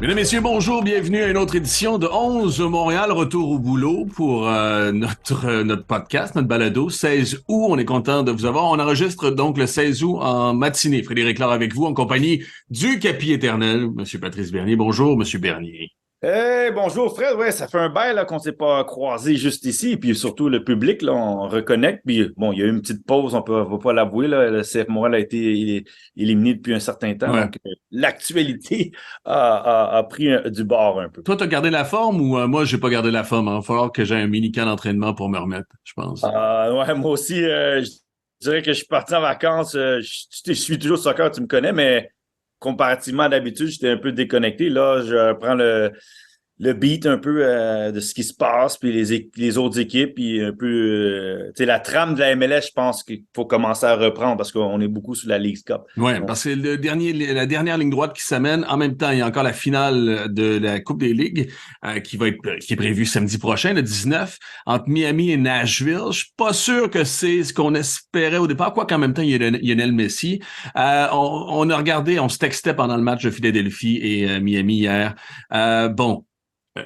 Mesdames, Messieurs, bonjour, bienvenue à une autre édition de 11 Montréal, retour au boulot pour notre podcast, notre balado, 16 août. On est content de vous avoir. On enregistre donc le 16 août en matinée. Frédéric Laure avec vous en compagnie du Capi éternel, Monsieur Patrice Bernier. Bonjour, Monsieur Bernier. Hey, bonjour Fred, ouais, ça fait un bail là, qu'on ne s'est pas croisé juste ici, puis surtout le public, là, on reconnecte, puis bon, il y a eu une petite pause, va pas l'avouer, là, le CF Montréal a été éliminé depuis un certain temps, Ouais. donc l'actualité a pris du bord un peu. Toi, t'as gardé la forme ou moi, j'ai pas gardé la forme? Il va falloir que j'ai un mini-camp d'entraînement pour me remettre, je pense. Ouais, moi aussi, je dirais que je suis parti en vacances, je suis toujours soccer, tu me connais, mais comparativement à d'habitude, j'étais un peu déconnecté. Là, je prends le beat un peu de ce qui se passe, puis les autres équipes, puis un peu tu sais, la trame de la MLS, je pense qu'il faut commencer à reprendre parce qu'on est beaucoup sur la League Cup. Ouais, Donc, parce que la dernière ligne droite qui s'amène, en même temps, il y a encore la finale de la Coupe des Ligues qui est prévue samedi prochain, le 19, entre Miami et Nashville. Je suis pas sûr que c'est ce qu'on espérait au départ, quoi qu'en même temps, il y a Lionel Messi. On a regardé, on se textait pendant le match de Philadelphie et Miami hier. Bon,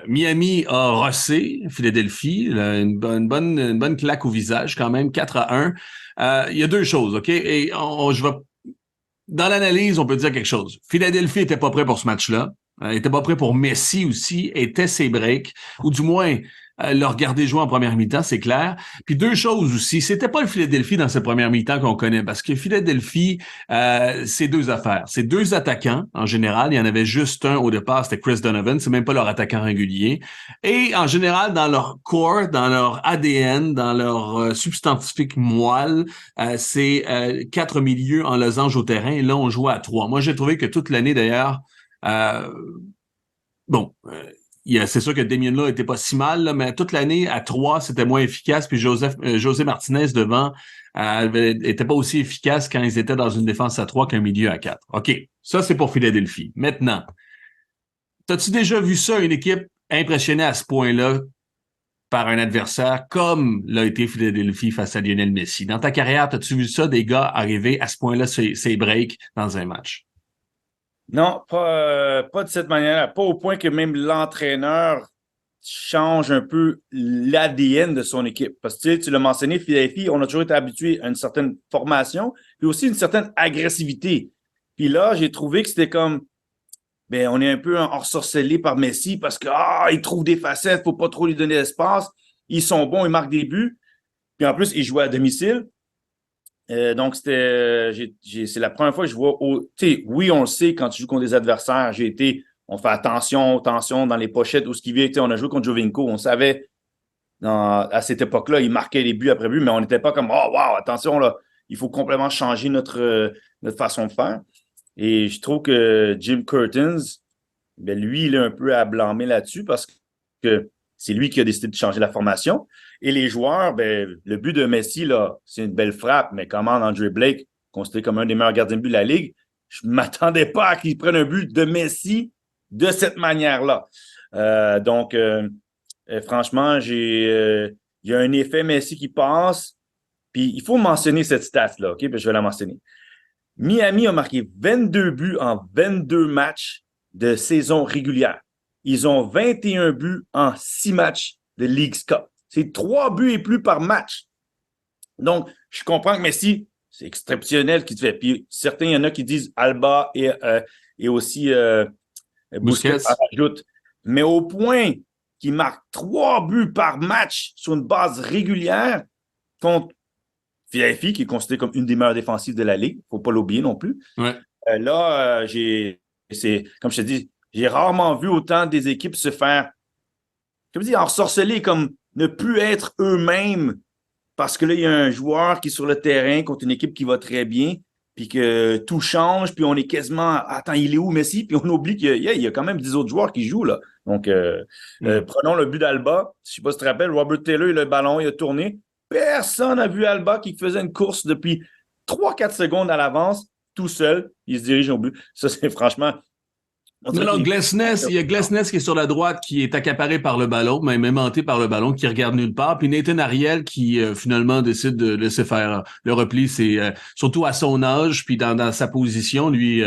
Miami a rossé Philadelphie, là, une bonne claque au visage quand même, 4-1. Il y a deux choses, OK? Et je vais dans l'analyse, on peut dire quelque chose. Philadelphie était pas prêt pour ce match-là. Était pas prêt pour Messi aussi, était ses breaks, ou du moins le regarder jouer en première mi-temps, c'est clair. Puis deux choses aussi, c'était pas le Philadelphie dans cette première mi-temps qu'on connaît, parce que Philadelphie, c'est deux affaires. C'est deux attaquants, en général. Il y en avait juste un au départ, c'était Chris Donovan, c'est même pas leur attaquant régulier. Et en général, dans leur core, dans leur ADN, dans leur substantifique moelle, c'est quatre milieux en losange au terrain. Et là, on jouait à trois. Moi, j'ai trouvé que toute l'année, d'ailleurs, euh, bon, c'est sûr que Damien là était pas si mal, là, mais toute l'année, à trois, c'était moins efficace. Puis José Martinez devant était pas aussi efficace quand ils étaient dans une défense à trois qu'un milieu à quatre. OK, ça, c'est pour Philadelphie. Maintenant, t'as-tu déjà vu ça, une équipe impressionnée à ce point-là par un adversaire comme l'a été Philadelphie face à Lionel Messi? Dans ta carrière, as-tu vu ça, des gars arriver à ce point-là, ces breaks dans un match? non, pas de cette manière-là. Pas au point que même l'entraîneur change un peu l'ADN de son équipe. Parce que tu l'as mentionné, Philadelphie, on a toujours été habitué à une certaine formation, puis aussi une certaine agressivité. Puis là, j'ai trouvé que c'était comme ben, on est un peu ensorcelé par Messi parce que il trouve des facettes, faut pas trop lui donner d'espace. Ils sont bons, ils marquent des buts. Puis en plus, ils jouent à domicile. Donc, c'est la première fois que je vois. Tu sais, oui, on le sait, quand tu joues contre des adversaires, on fait attention dans les pochettes où ce qui vient. On a joué contre Jovinko, on savait à cette époque-là, il marquait les buts après but, mais on n'était pas comme, oh, wow, attention, là, il faut complètement changer notre façon de faire. Et je trouve que Jim Curtins, ben lui, il est un peu à blâmer là-dessus parce que c'est lui qui a décidé de changer la formation. Et les joueurs, ben, le but de Messi, là, c'est une belle frappe, mais comment André Blake, considéré comme un des meilleurs gardiens de but de la Ligue, je ne m'attendais pas à qu'il prenne un but de Messi de cette manière-là. Franchement, il y a un effet Messi qui passe. Puis il faut mentionner cette stat-là, OK? Puis je vais la mentionner. Miami a marqué 22 buts en 22 matchs de saison régulière. Ils ont 21 buts en 6 matchs de League Cup. C'est 3 buts et plus par match. Donc, je comprends que Messi, c'est exceptionnel qu'il te fait. Puis certains, il y en a qui disent Alba et aussi Busquets en Busquets? rajoute. Mais au point qu'il marque 3 buts par match sur une base régulière contre Philadelphie, qui est considéré comme une des meilleures défensives de la Ligue. Il ne faut pas l'oublier non plus. Ouais. Comme je te dis, j'ai rarement vu autant des équipes se faire, comme je dis, ensorceler, comme ne plus être eux-mêmes parce que là, il y a un joueur qui est sur le terrain contre une équipe qui va très bien, puis que tout change, puis on est quasiment, attends, il est où Messi? Puis on oublie qu'il y a quand même 10 autres joueurs qui jouent là. Donc, Mm. prenons le but d'Alba. Je ne sais pas si tu te rappelles, Robert Taylor, le ballon, il a tourné. Personne n'a vu Alba qui faisait une course depuis 3-4 secondes à l'avance, tout seul. Il se dirige au but. Ça, c'est franchement Non, Glesnes, il y a Glesnes qui est sur la droite, qui est accaparé par le ballon, même aimanté par le ballon, qui regarde nulle part. Puis Nathan Ariel qui finalement décide de laisser faire le repli. C'est surtout à son âge, puis dans sa position, lui,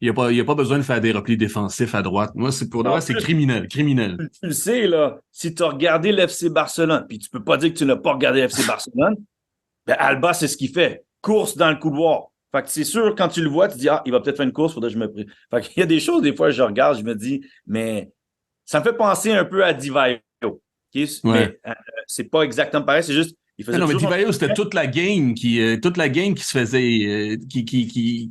il a pas besoin de faire des replis défensifs à droite. Moi, pour moi, c'est criminel. Tu le sais, là, si tu as regardé l'FC Barcelone, puis tu peux pas dire que tu n'as pas regardé l'FC Barcelone, ben Alba, c'est ce qu'il fait. Course dans le couloir. Fait que c'est sûr, quand tu le vois, tu dis, il va peut-être faire une course, faudrait que je me prie. Fait qu'il y a des choses, des fois, je regarde, je me dis, mais ça me fait penser un peu à Divayo. Okay? Ouais. Mais c'est pas exactement pareil, c'est juste, il faisait Non, mais toujours Divayo, c'était toute la game qui se faisait,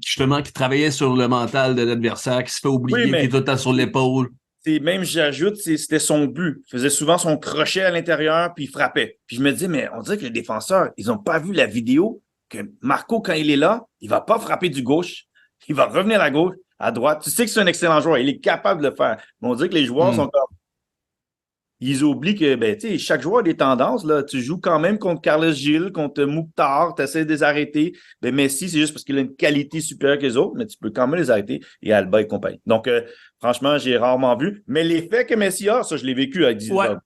justement, qui travaillait sur le mental de l'adversaire, qui se fait Oui, oublier, qui est mais tout le temps sur l'épaule. même, j'ajoute, c'était son but. Il faisait souvent son crochet à l'intérieur, puis il frappait. Puis je me dis, mais on dirait que les défenseurs, ils n'ont pas vu la vidéo que Marco, quand il est là, il va pas frapper du gauche. Il va revenir à gauche, à droite. Tu sais que c'est un excellent joueur. Il est capable de le faire. Mais on dirait que les joueurs sont comme. Ils oublient que, ben, tu sais, chaque joueur a des tendances, là. Tu joues quand même contre Carlos Gil, contre Mouktar, tu essaies de les arrêter. Ben, Messi, c'est juste parce qu'il a une qualité supérieure que les autres, mais tu peux quand même les arrêter. Et Alba et compagnie. Donc, franchement, j'ai rarement vu. Mais l'effet que Messi a, ça, je l'ai vécu avec Didier Ouais. Drogba.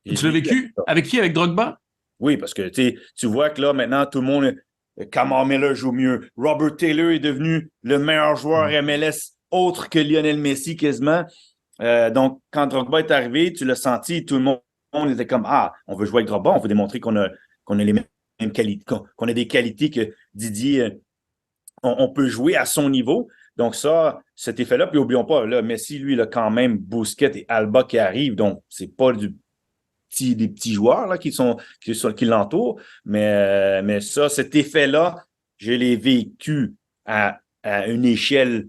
Tu l'as vécu? Avec qui? Avec Drogba? Oui, parce que tu vois que là, maintenant, tout le monde, Kamar Miller joue mieux. Robert Taylor est devenu le meilleur joueur MLS autre que Lionel Messi quasiment. Donc, quand Drogba est arrivé, tu l'as senti, tout le monde était comme, on veut jouer avec Drogba, on veut démontrer qu'on a les mêmes qualités, qu'on a des qualités que Didier, on peut jouer à son niveau. Donc ça, cet effet-là, puis n'oublions pas, là, Messi, lui, il a quand même Busquets et Alba qui arrivent, donc c'est pas des petits joueurs là, qui l'entourent, mais ça, cet effet-là, je l'ai vécu à une échelle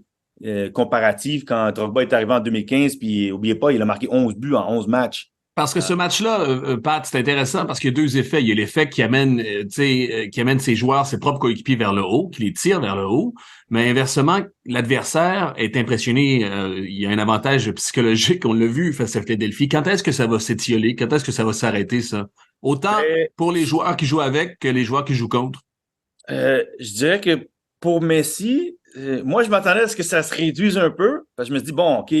comparative quand Drogba est arrivé en 2015, puis n'oubliez pas, il a marqué 11 buts en 11 matchs. Parce que ce match-là, Pat, c'est intéressant parce qu'il y a deux effets. Il y a l'effet qui amène ses joueurs, ses propres coéquipiers vers le haut, qui les tire vers le haut. Mais inversement, l'adversaire est impressionné. Il y a un avantage psychologique, on l'a vu face à Philadelphie. Quand est-ce que ça va s'étioler? Quand est-ce que ça va s'arrêter, ça? Autant Mais, pour les joueurs qui jouent avec que les joueurs qui jouent contre. je dirais que pour Messi, moi, je m'attendais à ce que ça se réduise un peu, parce que je me dis, bon, OK,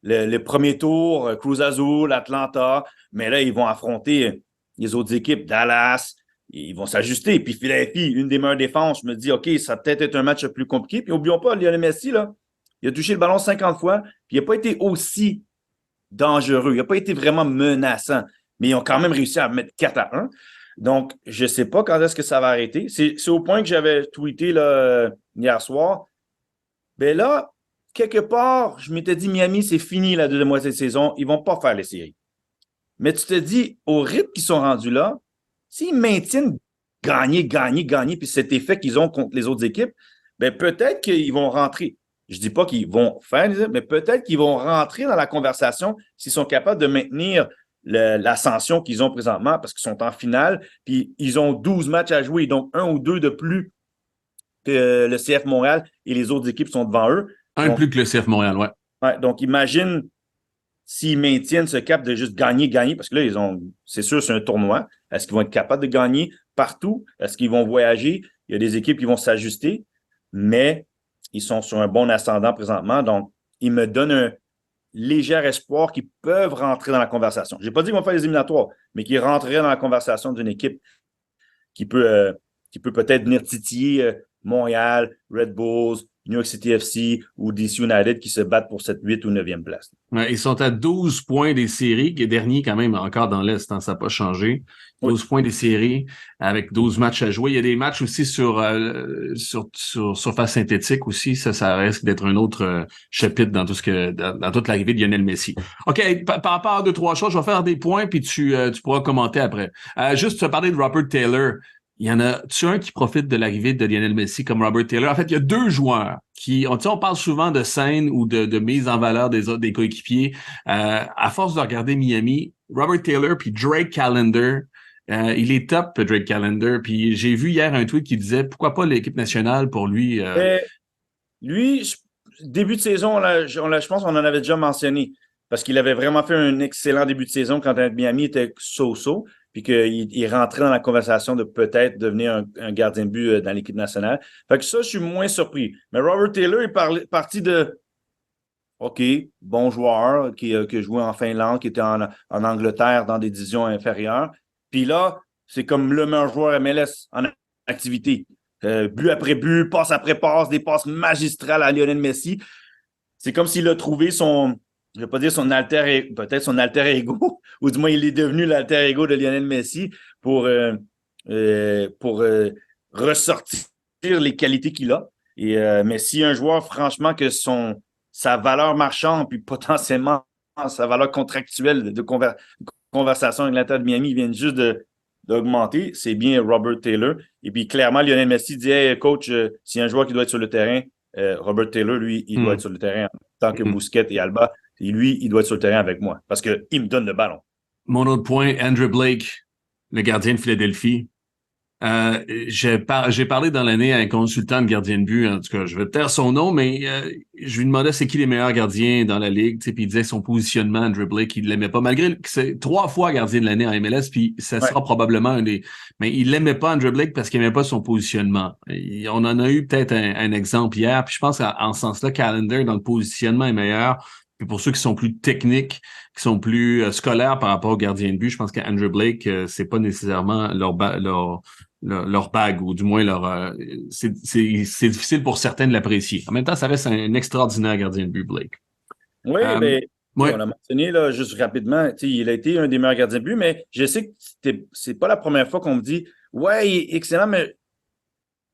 le premier tour, Cruz Azul, Atlanta, mais là, ils vont affronter les autres équipes, Dallas, ils vont s'ajuster. Puis Philadelphie, une des meilleures défenses, je me dis, OK, ça va peut-être être un match plus compliqué. Puis n'oublions pas, Lionel Messi, là, il a touché le ballon 50 fois, puis il n'a pas été aussi dangereux, il n'a pas été vraiment menaçant, mais ils ont quand même réussi à mettre 4-1. Donc, je ne sais pas quand est-ce que ça va arrêter. C'est au point que j'avais tweeté là, hier soir. Ben là, quelque part, je m'étais dit, Miami, c'est fini la deuxième moitié de saison. Ils ne vont pas faire les séries. Mais tu te dis, au rythme qu'ils sont rendus là, s'ils maintiennent gagner, puis cet effet qu'ils ont contre les autres équipes, ben peut-être qu'ils vont rentrer. Je ne dis pas qu'ils vont faire, mais peut-être qu'ils vont rentrer dans la conversation s'ils sont capables de maintenir l'ascension qu'ils ont présentement parce qu'ils sont en finale, puis ils ont 12 matchs à jouer, donc un ou deux de plus que le CF Montréal et les autres équipes sont devant eux. Un Donc, plus que le CF Montréal, ouais. donc imagine s'ils maintiennent ce cap de juste gagner, parce que là, c'est sûr, c'est un tournoi. Est-ce qu'ils vont être capables de gagner partout? Est-ce qu'ils vont voyager? Il y a des équipes qui vont s'ajuster, mais ils sont sur un bon ascendant présentement. Donc, ils me donnent un léger espoir qu'ils peuvent rentrer dans la conversation. Je n'ai pas dit qu'ils vont faire les éliminatoires, mais qu'ils rentreraient dans la conversation d'une équipe qui peut peut-être venir titiller Montréal, Red Bulls, New York City FC ou DC United qui se battent pour cette 8 ou 9e place. Ouais, ils sont à 12 points des séries, qui est dernier quand même encore dans l'Est, hein, ça n'a pas changé. 12 points des séries avec 12 matchs à jouer. Il y a des matchs aussi sur surface synthétique aussi. Ça risque d'être un autre chapitre dans dans toute l'arrivée de Lionel Messi. OK, par rapport à deux, trois choses, je vais faire des points puis tu pourras commenter après. Juste te parler de Robert Taylor. Il y en a-tu un qui profite de l'arrivée de Lionel Messi comme Robert Taylor? En fait, il y a deux joueurs on parle souvent de scène ou de mise en valeur des coéquipiers. À force de regarder Miami, Robert Taylor puis Drake Callender, il est top, Drake Callender. Puis j'ai vu hier un tweet qui disait pourquoi pas l'équipe nationale pour lui. Lui, début de saison, je pense qu'on en avait déjà mentionné parce qu'il avait vraiment fait un excellent début de saison quand Miami était so-so. Puis qu'il rentrait dans la conversation de peut-être devenir un gardien de but dans l'équipe nationale. Fait que ça, je suis moins surpris. Mais Robert Taylor est parti de OK, bon joueur qui a joué en Finlande, qui était en Angleterre dans des divisions inférieures. Puis là, c'est comme le meilleur joueur MLS en activité. But après but, passe après passe, des passes magistrales à Lionel Messi. C'est comme s'il a trouvé je vais pas dire peut-être son alter ego, ou du moins il est devenu l'alter ego de Lionel Messi pour ressortir les qualités qu'il a. Mais si un joueur, franchement, que sa valeur marchande, puis potentiellement sa valeur contractuelle de conversation avec l'Inter de Miami viennent juste d'augmenter, c'est bien Robert Taylor. Et puis clairement, Lionel Messi dit hey, coach, s'il y a un joueur qui doit être sur le terrain, Robert Taylor, lui, il doit être sur le terrain en tant que Bousquet et Alba. Et lui, il doit être sur le terrain avec moi parce qu'il me donne le ballon. Mon autre point, Andrew Blake, le gardien de Philadelphie. J'ai parlé dans l'année à un consultant de gardien de but, en tout cas, je vais taire son nom, mais je lui demandais c'est qui les meilleurs gardiens dans la ligue, puis il disait son positionnement, Andrew Blake, il l'aimait pas, malgré que c'est 3 fois gardien de l'année en MLS, puis ça sera probablement un des... Mais il l'aimait pas, Andrew Blake, parce qu'il aimait pas son positionnement. On en a eu peut-être un exemple hier, puis je pense en ce sens-là, Callender, dans le positionnement, est meilleur. Puis pour ceux qui sont plus techniques, qui sont plus scolaires par rapport aux gardiens de but, je pense qu'Andrew Blake, c'est pas nécessairement leur bague, ou du moins c'est difficile pour certains de l'apprécier. En même temps, ça reste un extraordinaire gardien de but, Blake. Oui, ouais. on a mentionné là, juste rapidement, il a été un des meilleurs gardiens de but, mais je sais que c'est pas la première fois qu'on me dit ouais, il est excellent, mais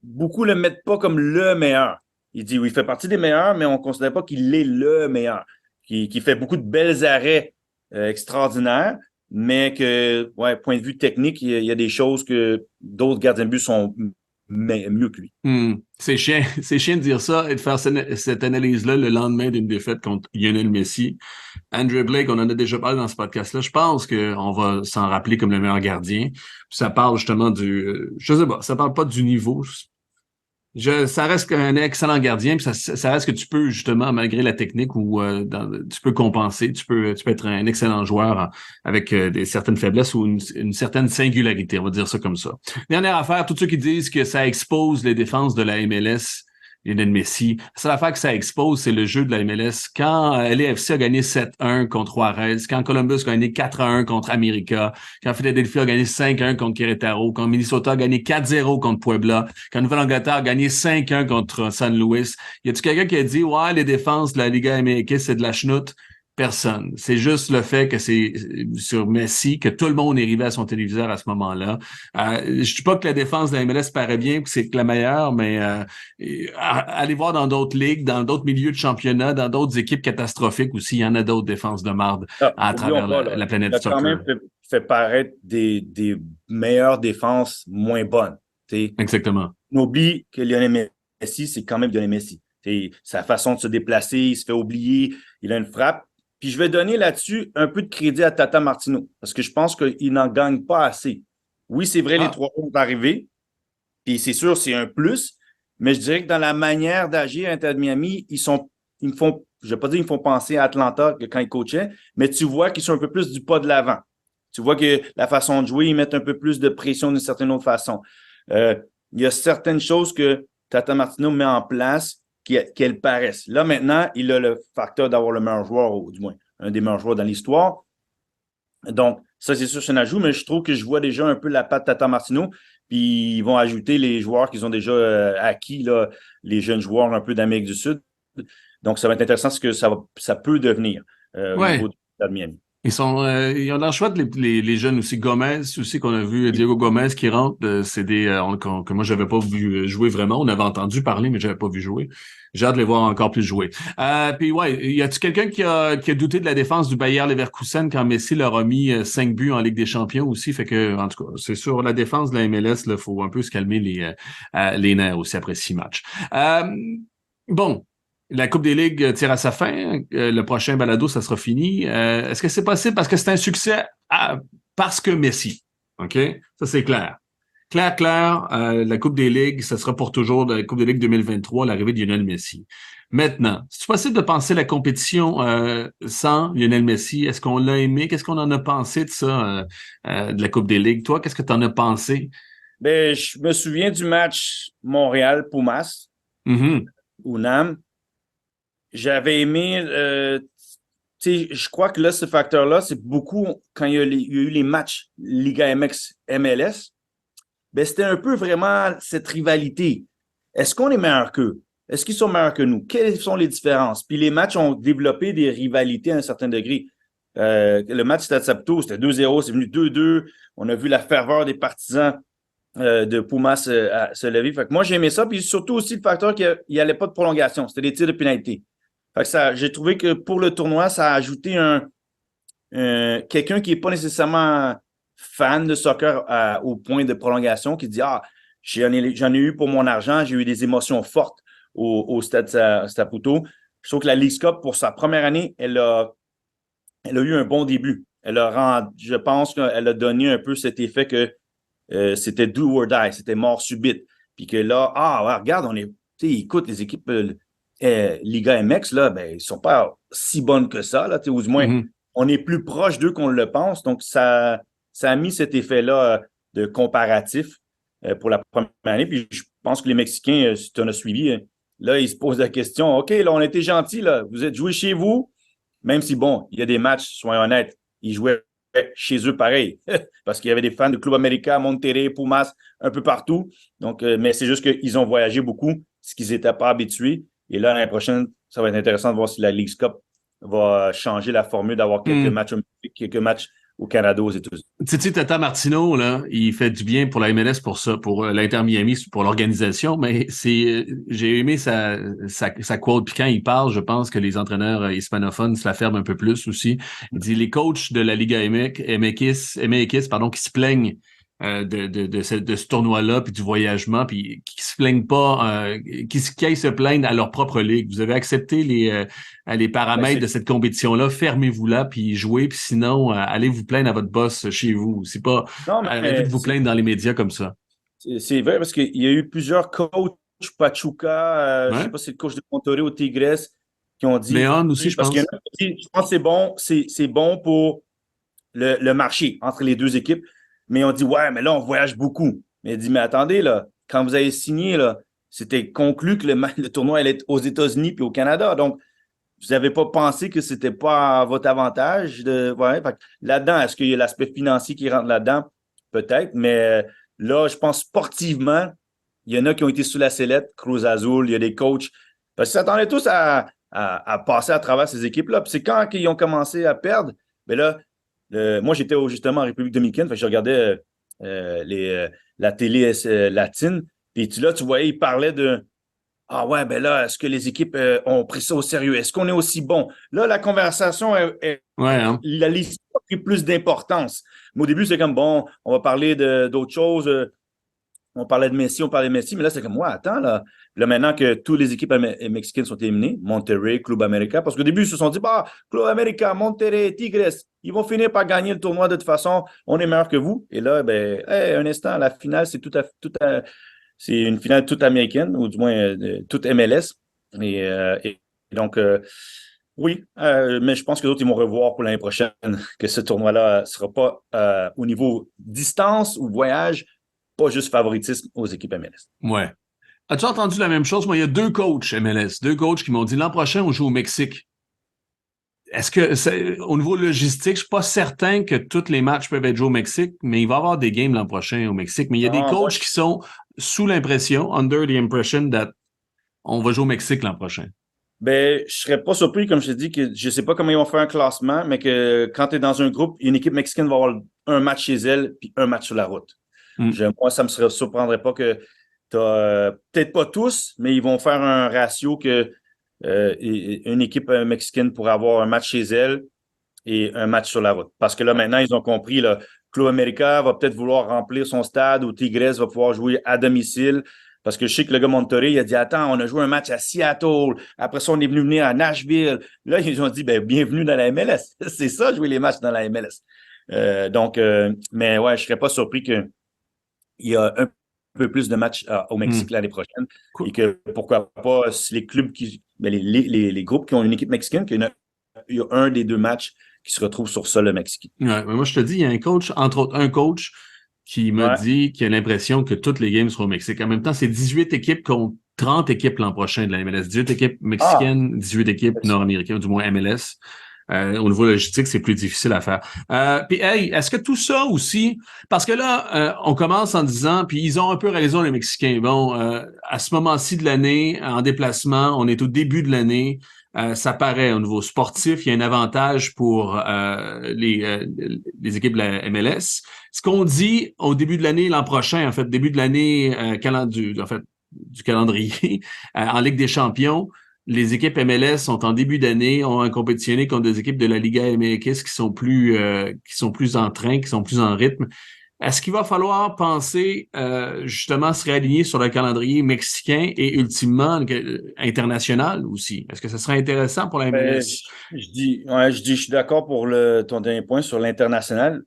beaucoup le mettent pas comme le meilleur. Il dit oui, il fait partie des meilleurs, mais on ne considère pas qu'il est le meilleur. Qui fait beaucoup de belles arrêts extraordinaires, mais que, ouais, point de vue technique, il y a des choses que d'autres gardiens de but sont mieux que lui. C'est chiant de dire ça et de faire cette analyse-là le lendemain d'une défaite contre Lionel Messi. Andrew Blake, on en a déjà parlé dans ce podcast-là. Je pense qu'on va s'en rappeler comme le meilleur gardien. Ça parle justement je sais pas, ça parle pas du niveau. Ça reste un excellent gardien, puis ça reste que tu peux justement, malgré la technique, ou tu peux compenser, tu peux être un excellent joueur avec certaines faiblesses ou une certaine singularité, on va dire ça comme ça. Dernière affaire, tous ceux qui disent que ça expose les défenses de la MLS, Lionel Messi, la seule affaire que ça expose, c'est le jeu de la MLS. Quand LAFC a gagné 7-1 contre Juarez, quand Columbus a gagné 4-1 contre America, quand Philadelphie a gagné 5-1 contre Querétaro, quand Minnesota a gagné 4-0 contre Puebla, quand Nouvelle-Angleterre a gagné 5-1 contre San Luis, y a-tu quelqu'un qui a dit « Ouais, les défenses de la Liga MX, c'est de la chenoute » ? Personne. C'est juste le fait que c'est sur Messi que tout le monde est arrivé à son téléviseur à ce moment-là. Je dis pas que la défense de la MLS paraît bien, que c'est la meilleure, mais allez voir dans d'autres ligues, dans d'autres milieux de championnat, dans d'autres équipes catastrophiques aussi, il y en a d'autres défenses de marde à travers la planète soccer. Il a quand même fait paraître des meilleures défenses moins bonnes. T'sais. Exactement. On oublie que Lionel Messi, c'est quand même Lionel Messi. Sa façon de se déplacer, il se fait oublier, il a une frappe. Puis je vais donner là-dessus un peu de crédit à Tata Martino, parce que je pense qu'il n'en gagne pas assez. Oui, c'est vrai, les 3 sont arrivés, puis c'est sûr, c'est un plus, mais je dirais que dans la manière d'agir à Inter de Miami, ils me font, je ne vais pas dire qu'ils me font penser à Atlanta que quand ils coachaient, mais tu vois qu'ils sont un peu plus du pas de l'avant. Tu vois que la façon de jouer, ils mettent un peu plus de pression d'une certaine autre façon. Il y a certaines choses que Tata Martino met en place qu'elles paraissent. Là, maintenant, il a le facteur d'avoir le meilleur joueur, ou du moins, un des meilleurs joueurs dans l'histoire. Donc, ça, c'est sûr, c'est un ajout, mais je trouve que je vois déjà un peu la patte Tata Martino, puis ils vont ajouter les joueurs qu'ils ont déjà acquis, là, les jeunes joueurs un peu d'Amérique du Sud. Donc, ça va être intéressant ce que ça peut devenir au niveau de Miami. Ils ont l'air chouette, les jeunes aussi. Gomez aussi, qu'on a vu, Diego Gomez qui rentre, c'est que moi j'avais pas vu jouer vraiment. On avait entendu parler, mais j'avais pas vu jouer. J'ai hâte de les voir encore plus jouer. Puis ouais, y a-tu quelqu'un qui a douté de la défense du Bayer Leverkusen quand Messi leur a mis 5 buts en Ligue des Champions aussi? Fait que, en tout cas, c'est sur la défense de la MLS, il faut un peu se calmer les nerfs aussi après 6 matchs. Bon. La Coupe des Ligues tire à sa fin. Le prochain balado, ça sera fini. Est-ce que c'est possible parce que c'est un succès parce que Messi? OK? Ça, c'est clair. Clair, la Coupe des Ligues, ça sera pour toujours la Coupe des Ligues 2023, l'arrivée de Lionel Messi. Maintenant, c'est possible de penser la compétition sans Lionel Messi? Est-ce qu'on l'a aimé? Qu'est-ce qu'on en a pensé de ça, de la Coupe des Ligues? Toi, qu'est-ce que tu en as pensé? Ben, je me souviens du match Montréal-Pumas, UNAM. j'avais aimé, tu sais, je crois que là, ce facteur-là, c'est beaucoup quand il y a eu les matchs Liga MX, MLS, ben, c'était un peu vraiment cette rivalité. Est-ce qu'on est meilleur qu'eux? Est-ce qu'ils sont meilleurs que nous? Quelles sont les différences? Puis les matchs ont développé des rivalités à un certain degré. Le match Stade Saputo, c'était 2-0, c'est venu 2-2. On a vu la ferveur des partisans de Pumas se lever. Fait que moi, j'ai aimé ça. Puis surtout aussi le facteur qu'il n'y allait pas de prolongation. C'était des tirs de pénalité. Fait que ça, j'ai trouvé que pour le tournoi, ça a ajouté quelqu'un qui n'est pas nécessairement fan de soccer au point de prolongation, qui dit « Ah, j'en ai eu pour mon argent, j'ai eu des émotions fortes au Stade Saputo. » Je trouve que la Leagues Cup, pour sa première année, elle a eu un bon début. Je pense qu'elle a donné un peu cet effet que c'était do or die, c'était mort subite. Puis que là, ouais, regarde, écoute, les équipes Liga MX, là, ben, ils sont pas si bonnes que ça, là, ou du moins, on est plus proche d'eux qu'on le pense. Donc, ça a mis cet effet-là de comparatif pour la première année. Puis je pense que les Mexicains, si tu en as suivi, là, ils se posent la question, OK, là, on a été gentils, là, vous êtes joués chez vous, même si, bon, il y a des matchs, soyons honnêtes, ils jouaient chez eux pareil, parce qu'il y avait des fans de Club América, Monterrey, Pumas, un peu partout. Donc, mais c'est juste qu'ils ont voyagé beaucoup, ce qu'ils n'étaient pas habitués. Et là, l'année prochaine, ça va être intéressant de voir si la Leagues Cup va changer la formule d'avoir quelques matchs au Canada, aux États-Unis. Titi Tata Martino, là, il fait du bien pour la MLS pour ça, pour l'Inter Miami, pour l'organisation, mais j'ai aimé sa quote. Puis quand il parle, je pense que les entraîneurs hispanophones se la ferment un peu plus aussi. Il dit les coachs de la Liga MX, pardon, qui se plaignent de ce tournoi-là, puis du voyagement, puis qui se plaignent pas, qui aillent se plaindre à leur propre ligue. Vous avez accepté les paramètres de cette compétition-là, fermez-vous là, puis jouez, puis sinon, allez vous plaindre à votre boss chez vous. C'est pas arrêtez de vous plaindre dans les médias comme ça. C'est vrai parce qu'il y a eu plusieurs coachs, Pachuca, je sais pas si c'est le coach de Monterrey ou Tigres, qui ont dit. Léon aussi, je pense. Je pense que c'est bon pour le marché entre les deux équipes. Mais on dit, ouais, mais là, on voyage beaucoup. Mais il dit, mais attendez, là, quand vous avez signé, là, c'était conclu que le tournoi allait être aux États-Unis puis au Canada. Donc, vous n'avez pas pensé que c'était pas à votre avantage là-dedans, est-ce qu'il y a l'aspect financier qui rentre là-dedans? Peut-être, mais là, je pense sportivement, il y en a qui ont été sous la sellette, Cruz Azul, il y a des coachs. Parce qu'ils s'attendaient tous à passer à travers ces équipes-là. Puis c'est quand ils ont commencé à perdre, bien là, moi, j'étais justement en République dominicaine, fait que je regardais la télé latine, puis là, tu voyais, ils parlaient de « Ah ouais, ben là, est-ce que les équipes ont pris ça au sérieux? Est-ce qu'on est aussi bon? » Là, la conversation, la liste a pris plus d'importance. Mais au début, c'est comme, bon, on va parler d'autres choses. On parlait de Messi, mais là, c'est comme, ouais, attends, là. Là, maintenant que toutes les équipes mexicaines sont éliminées, Monterrey, Club América, parce qu'au début, ils se sont dit, bah, Club América, Monterrey, Tigres, ils vont finir par gagner le tournoi de toute façon, on est meilleur que vous. Et là, ben, un instant, la finale, c'est c'est une finale toute américaine, ou du moins toute MLS. Et donc, oui, mais je pense que d'autres, ils vont revoir pour l'année prochaine que ce tournoi-là ne sera pas au niveau distance ou voyage, pas juste favoritisme aux équipes MLS. Ouais. As-tu entendu la même chose? Moi, il y a deux coachs qui m'ont dit l'an prochain, on joue au Mexique. Est-ce que au niveau logistique, je suis pas certain que tous les matchs peuvent être joués au Mexique, mais il va y avoir des games l'an prochain au Mexique. Mais il y a des coachs qui sont sous l'impression, under the impression that on va jouer au Mexique l'an prochain. Ben, je serais pas surpris, comme je t'ai dit, que je sais pas comment ils vont faire un classement, mais que quand tu es dans un groupe, une équipe mexicaine va avoir un match chez elle puis un match sur la route. Moi, ça me surprendrait pas que tu peut-être pas tous, mais ils vont faire un ratio que une équipe mexicaine pourrait avoir un match chez elle et un match sur la route. Parce que là, maintenant, ils ont compris, là, Club América va peut-être vouloir remplir son stade ou Tigres va pouvoir jouer à domicile. Parce que je sais que le gars Monterrey, il a dit, attends, on a joué un match à Seattle. Après ça, on est venu venir à Nashville. Là, ils ont dit, ben, bienvenue dans la MLS. C'est ça, jouer les matchs dans la MLS. Mais ouais, je serais pas surpris qu'il y a un peu plus de matchs au Mexique l'année prochaine. Cool. Et que pourquoi pas, si les clubs les groupes qui ont une équipe mexicaine, qu'il y a un des deux matchs qui se retrouve sur ça, le Mexique. Ouais, mais moi, je te dis, il y a un coach, entre autres, un coach qui m'a dit qu'il a l'impression que toutes les games seront au Mexique. En même temps, c'est 18 équipes contre 30 équipes l'an prochain de la MLS. 18 équipes Ah, mexicaines, 18 équipes nord-américaines, du moins MLS. Au niveau logistique, c'est plus difficile à faire. Puis, hey, est-ce que tout ça aussi, parce que là, on commence en disant, puis ils ont un peu raison, les Mexicains. Bon, à ce moment-ci de l'année, en déplacement, on est au début de l'année. Ça paraît au niveau sportif, il y a un avantage pour les équipes de la MLS. Ce qu'on dit au début de l'année, l'an prochain, en fait, début de l'année du calendrier en Ligue des Champions, les équipes MLS sont en début d'année, ont compétitionné contre des équipes de la Liga MX qui sont plus en train, qui sont plus en rythme. Est-ce qu'il va falloir penser justement se réaligner sur le calendrier mexicain et ultimement international aussi? Est-ce que ce serait intéressant pour la ben, MLS? je suis d'accord pour ton dernier point sur l'international.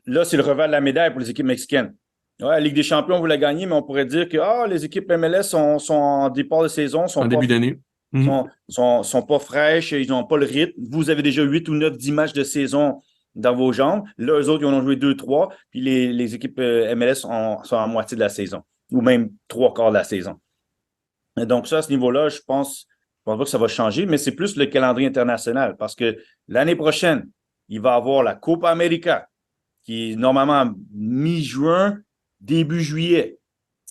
Là, c'est le revers de la médaille pour les équipes mexicaines. Ouais, la Ligue des champions, vous la gagnez, mais on pourrait dire que les équipes MLS sont en départ de saison, En début d'année? Mhm. sont pas fraîches, ils n'ont pas le rythme. Vous avez déjà 8 ou 9, 10 matchs de saison dans vos jambes. Là, eux autres, ils en ont joué 2, 3, puis les équipes MLS sont en moitié de la saison, ou même 3 quarts de la saison. Et donc, ça, à ce niveau-là, je pense pas que ça va changer, mais c'est plus le calendrier international parce que l'année prochaine, il va y avoir la Copa América qui est normalement mi-juin, début juillet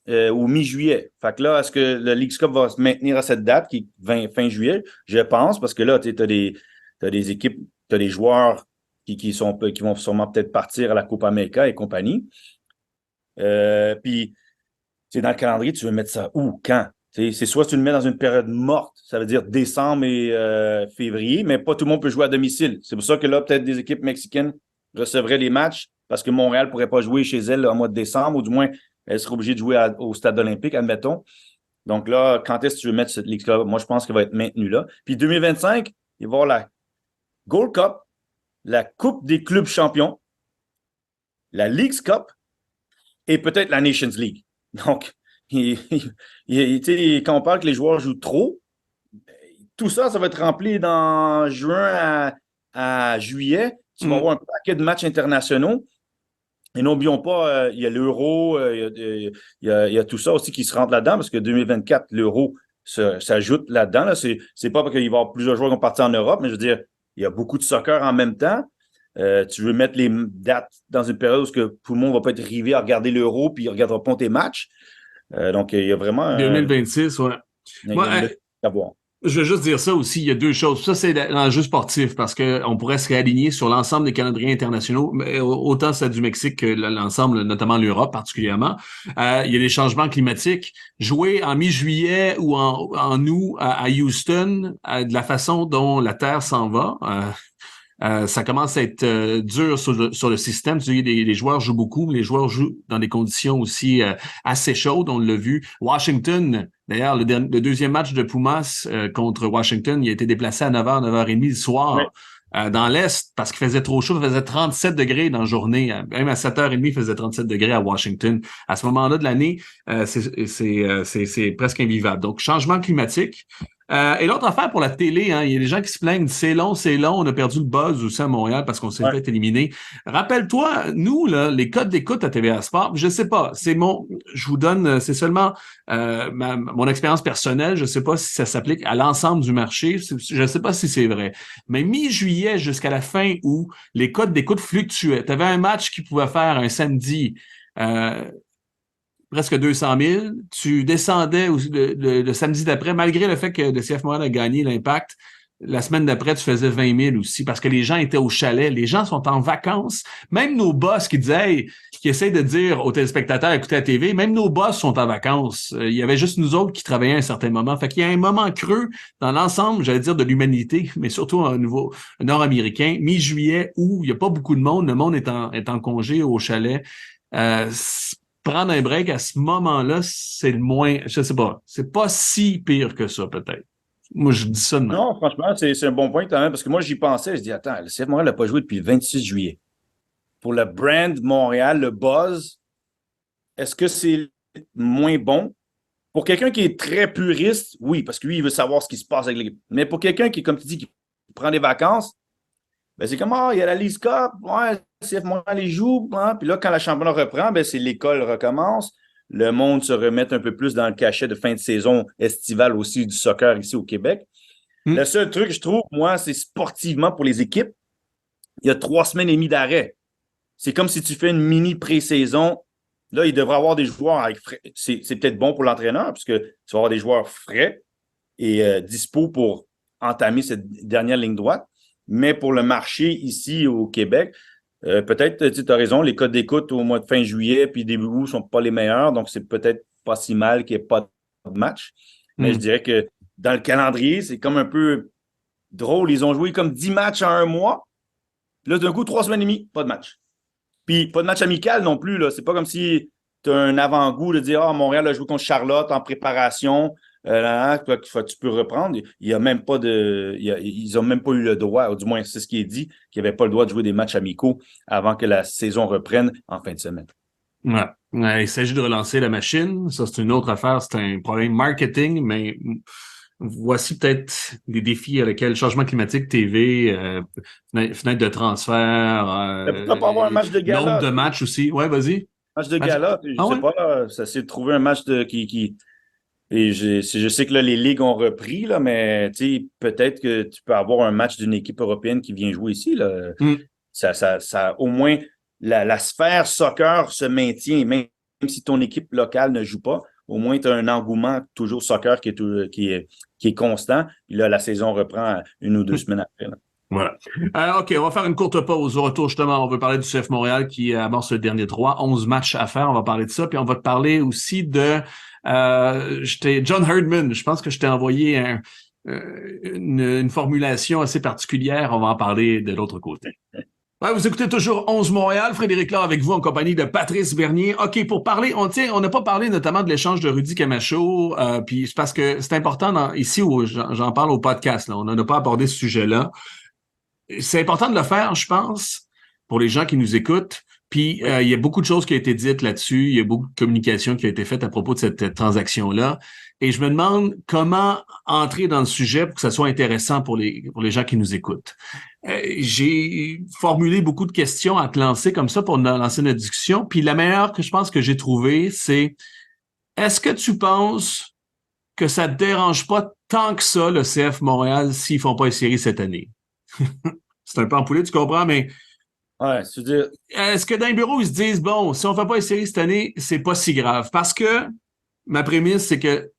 ou mi-juillet. Fait que là, est-ce que le Leagues Cup va se maintenir à cette date qui est fin juillet? Je pense, parce que là, tu as des équipes, tu as des joueurs qui vont sûrement peut-être partir à la Copa América et compagnie. Puis, dans le calendrier, tu veux mettre ça où, quand? C'est soit tu le mets dans une période morte, ça veut dire décembre et février, mais pas tout le monde peut jouer à domicile. C'est pour ça que là, peut-être des équipes mexicaines recevraient les matchs parce que Montréal ne pourrait pas jouer chez elle en mois de décembre, ou du moins, elle serait obligée de jouer au stade olympique, admettons. Donc là, quand est-ce que tu veux mettre cette ligue-là? Moi, je pense qu'elle va être maintenue là. Puis 2025, il va y avoir la Gold Cup, la Coupe des clubs champions, la Leagues Cup et peut-être la Nations League. Donc, quand on parle que les joueurs jouent trop, tout ça, ça va être rempli dans juin à juillet. Tu vas avoir un paquet de matchs internationaux. Et n'oublions pas, il y a l'euro, il y a tout ça aussi qui se rentre là-dedans, parce que 2024, l'euro s'ajoute là-dedans. Là. C'est pas parce qu'il va y avoir plusieurs joueurs qui vont partir en Europe, mais je veux dire, il y a beaucoup de soccer en même temps. Tu veux mettre les dates dans une période où tout le monde va pas être rivé à regarder l'euro puis il ne regardera pas tes matchs. Donc, il y a vraiment 2026, ouais. il y Moi, a une logique à voir. je veux juste dire ça aussi, il y a deux choses. Ça, c'est l'enjeu sportif parce qu'on pourrait se réaligner sur l'ensemble des calendriers internationaux, mais autant celle du Mexique que l'ensemble, notamment l'Europe particulièrement. Il y a des changements climatiques. Jouer en mi-juillet ou en août à Houston, de la façon dont la Terre s'en va, ça commence à être dur sur le système. Tu sais, les joueurs jouent beaucoup, mais les joueurs jouent dans des conditions aussi assez chaudes. On l'a vu. Washington, d'ailleurs, le deuxième match de Pumas contre Washington, il a été déplacé à 9h, 9h30 le Oui. soir. Dans l'Est, parce qu'il faisait trop chaud, il faisait 37 degrés dans la journée. Même à 7h30, il faisait 37 degrés à Washington. À ce moment-là de l'année, c'est presque invivable. Donc, changement climatique. Et l'autre affaire pour la télé, hein, il y a des gens qui se plaignent, c'est long, on a perdu le buzz aussi à Montréal parce qu'on s'est Ouais. fait éliminer. Rappelle-toi, nous, là, les codes d'écoute à TVA Sport, je sais pas, je vous donne, c'est seulement mon expérience personnelle, je sais pas si ça s'applique à l'ensemble du marché, je sais pas si c'est vrai. Mais mi-juillet jusqu'à la fin août, les codes d'écoute fluctuaient. Tu avais un match qui pouvait faire un samedi. Presque 200 000. Tu descendais le samedi d'après, malgré le fait que le CF Montréal a gagné l'Impact. La semaine d'après, tu faisais 20 000 aussi parce que les gens étaient au chalet. Les gens sont en vacances. Même nos boss qui disaient, qui essayent de dire aux téléspectateurs, écoutez la TV, même nos boss sont en vacances. Il y avait juste nous autres qui travaillaient à un certain moment. Fait qu'il y a un moment creux dans l'ensemble, j'allais dire, de l'humanité, mais surtout au niveau nord-américain, mi-juillet, où il n'y a pas beaucoup de monde. Le monde est en congé au chalet. Euh, Prendre un break à ce moment-là, c'est le moins, je sais pas, c'est pas si pire que ça, peut-être. Moi, je dis ça de même. Non, franchement, c'est un bon point quand même, parce que moi, j'y pensais. Je dis, attends, le CF Montréal n'a pas joué depuis le 26 juillet. Pour le brand Montréal, le buzz, est-ce que c'est moins bon? Pour quelqu'un qui est très puriste, oui, parce que lui, il veut savoir ce qui se passe avec l'équipe. Mais pour quelqu'un qui, comme tu dis, qui prend des vacances, ben c'est comme, il y a la Leagues Cup, ouais, CF Montréal, les joue, hein, puis là, quand la championnat reprend, ben c'est l'école recommence. le monde se remette un peu plus dans le cachet de fin de saison estivale aussi du soccer ici au Québec. Le seul truc, je trouve, moi, c'est sportivement pour les équipes, il y a 3 semaines et demie d'arrêt. C'est comme si tu fais une mini pré-saison. Là, il devrait avoir des joueurs avec frais. C'est peut-être bon pour l'entraîneur, puisque tu vas avoir des joueurs frais et dispo pour entamer cette dernière ligne droite. Mais pour le marché ici au Québec, peut-être, tu as raison, les codes d'écoute au mois de fin juillet puis début août ne sont pas les meilleurs, donc c'est peut-être pas si mal qu'il n'y ait pas de match. Mais je dirais que dans le calendrier, c'est comme un peu drôle. Ils ont joué comme 10 matchs en un mois. Là, d'un coup, 3 semaines et demie, pas de match. Puis pas de match amical non plus. Là. C'est pas comme si tu as un avant-goût de dire Montréal a joué contre Charlotte en préparation. Tu peux reprendre. Il y a même pas de. Ils n'ont même pas eu le droit, ou du moins c'est ce qui est dit, qu'ils n'avaient pas le droit de jouer des matchs amicaux avant que la saison reprenne en fin de semaine. Ouais. Il s'agit de relancer la machine. Ça, c'est une autre affaire. C'est un problème marketing, mais voici peut-être des défis avec le changement climatique, TV, fenêtre de transfert, Pourquoi pas avoir un match de gala? nombre de matchs aussi. Ouais, vas-y. Match de gala, je sais pas, ça s'est trouvé un match qui... Et je sais que là, les ligues ont repris, là, mais peut-être que tu peux avoir un match d'une équipe européenne qui vient jouer ici. Là. Ça, au moins, la sphère soccer se maintient, même si ton équipe locale ne joue pas. Au moins, tu as un engouement toujours soccer qui est constant. Puis là, la saison reprend 1 ou 2 semaines après. Là. Voilà. OK, on va faire une courte pause. Au retour, justement, on veut parler du CF Montréal qui amorce le dernier droit. 11 matchs à faire, on va parler de ça. Puis on va te parler aussi de John Herdman. Je pense que je t'ai envoyé une formulation assez particulière. On va en parler de l'autre côté. Ouais, vous écoutez toujours 11 Montréal. Frédéric Laure avec vous en compagnie de Patrice Bernier. OK, pour parler, on n'a pas parlé notamment de l'échange de Rudy Camacho, puis c'est parce que c'est important ici où j'en parle au podcast. Là, on n'en a pas abordé ce sujet-là. C'est important de le faire, je pense, pour les gens qui nous écoutent. Puis, il y a beaucoup de choses qui ont été dites là-dessus. Il y a beaucoup de communication qui a été faite à propos de cette transaction-là. Et je me demande comment entrer dans le sujet pour que ça soit intéressant pour les gens qui nous écoutent. J'ai formulé beaucoup de questions à te lancer comme ça pour lancer notre discussion. Puis, la meilleure que je pense que j'ai trouvée, c'est est-ce que tu penses que ça te dérange pas tant que ça, le CF Montréal, s'ils font pas une série cette année? C'est un peu empoulé, tu comprends, mais ouais, c'est-à-dire... est-ce que dans les bureaux, ils se disent, bon, si on ne fait pas une série cette année, c'est pas si grave? Parce que ma prémisse, c'est que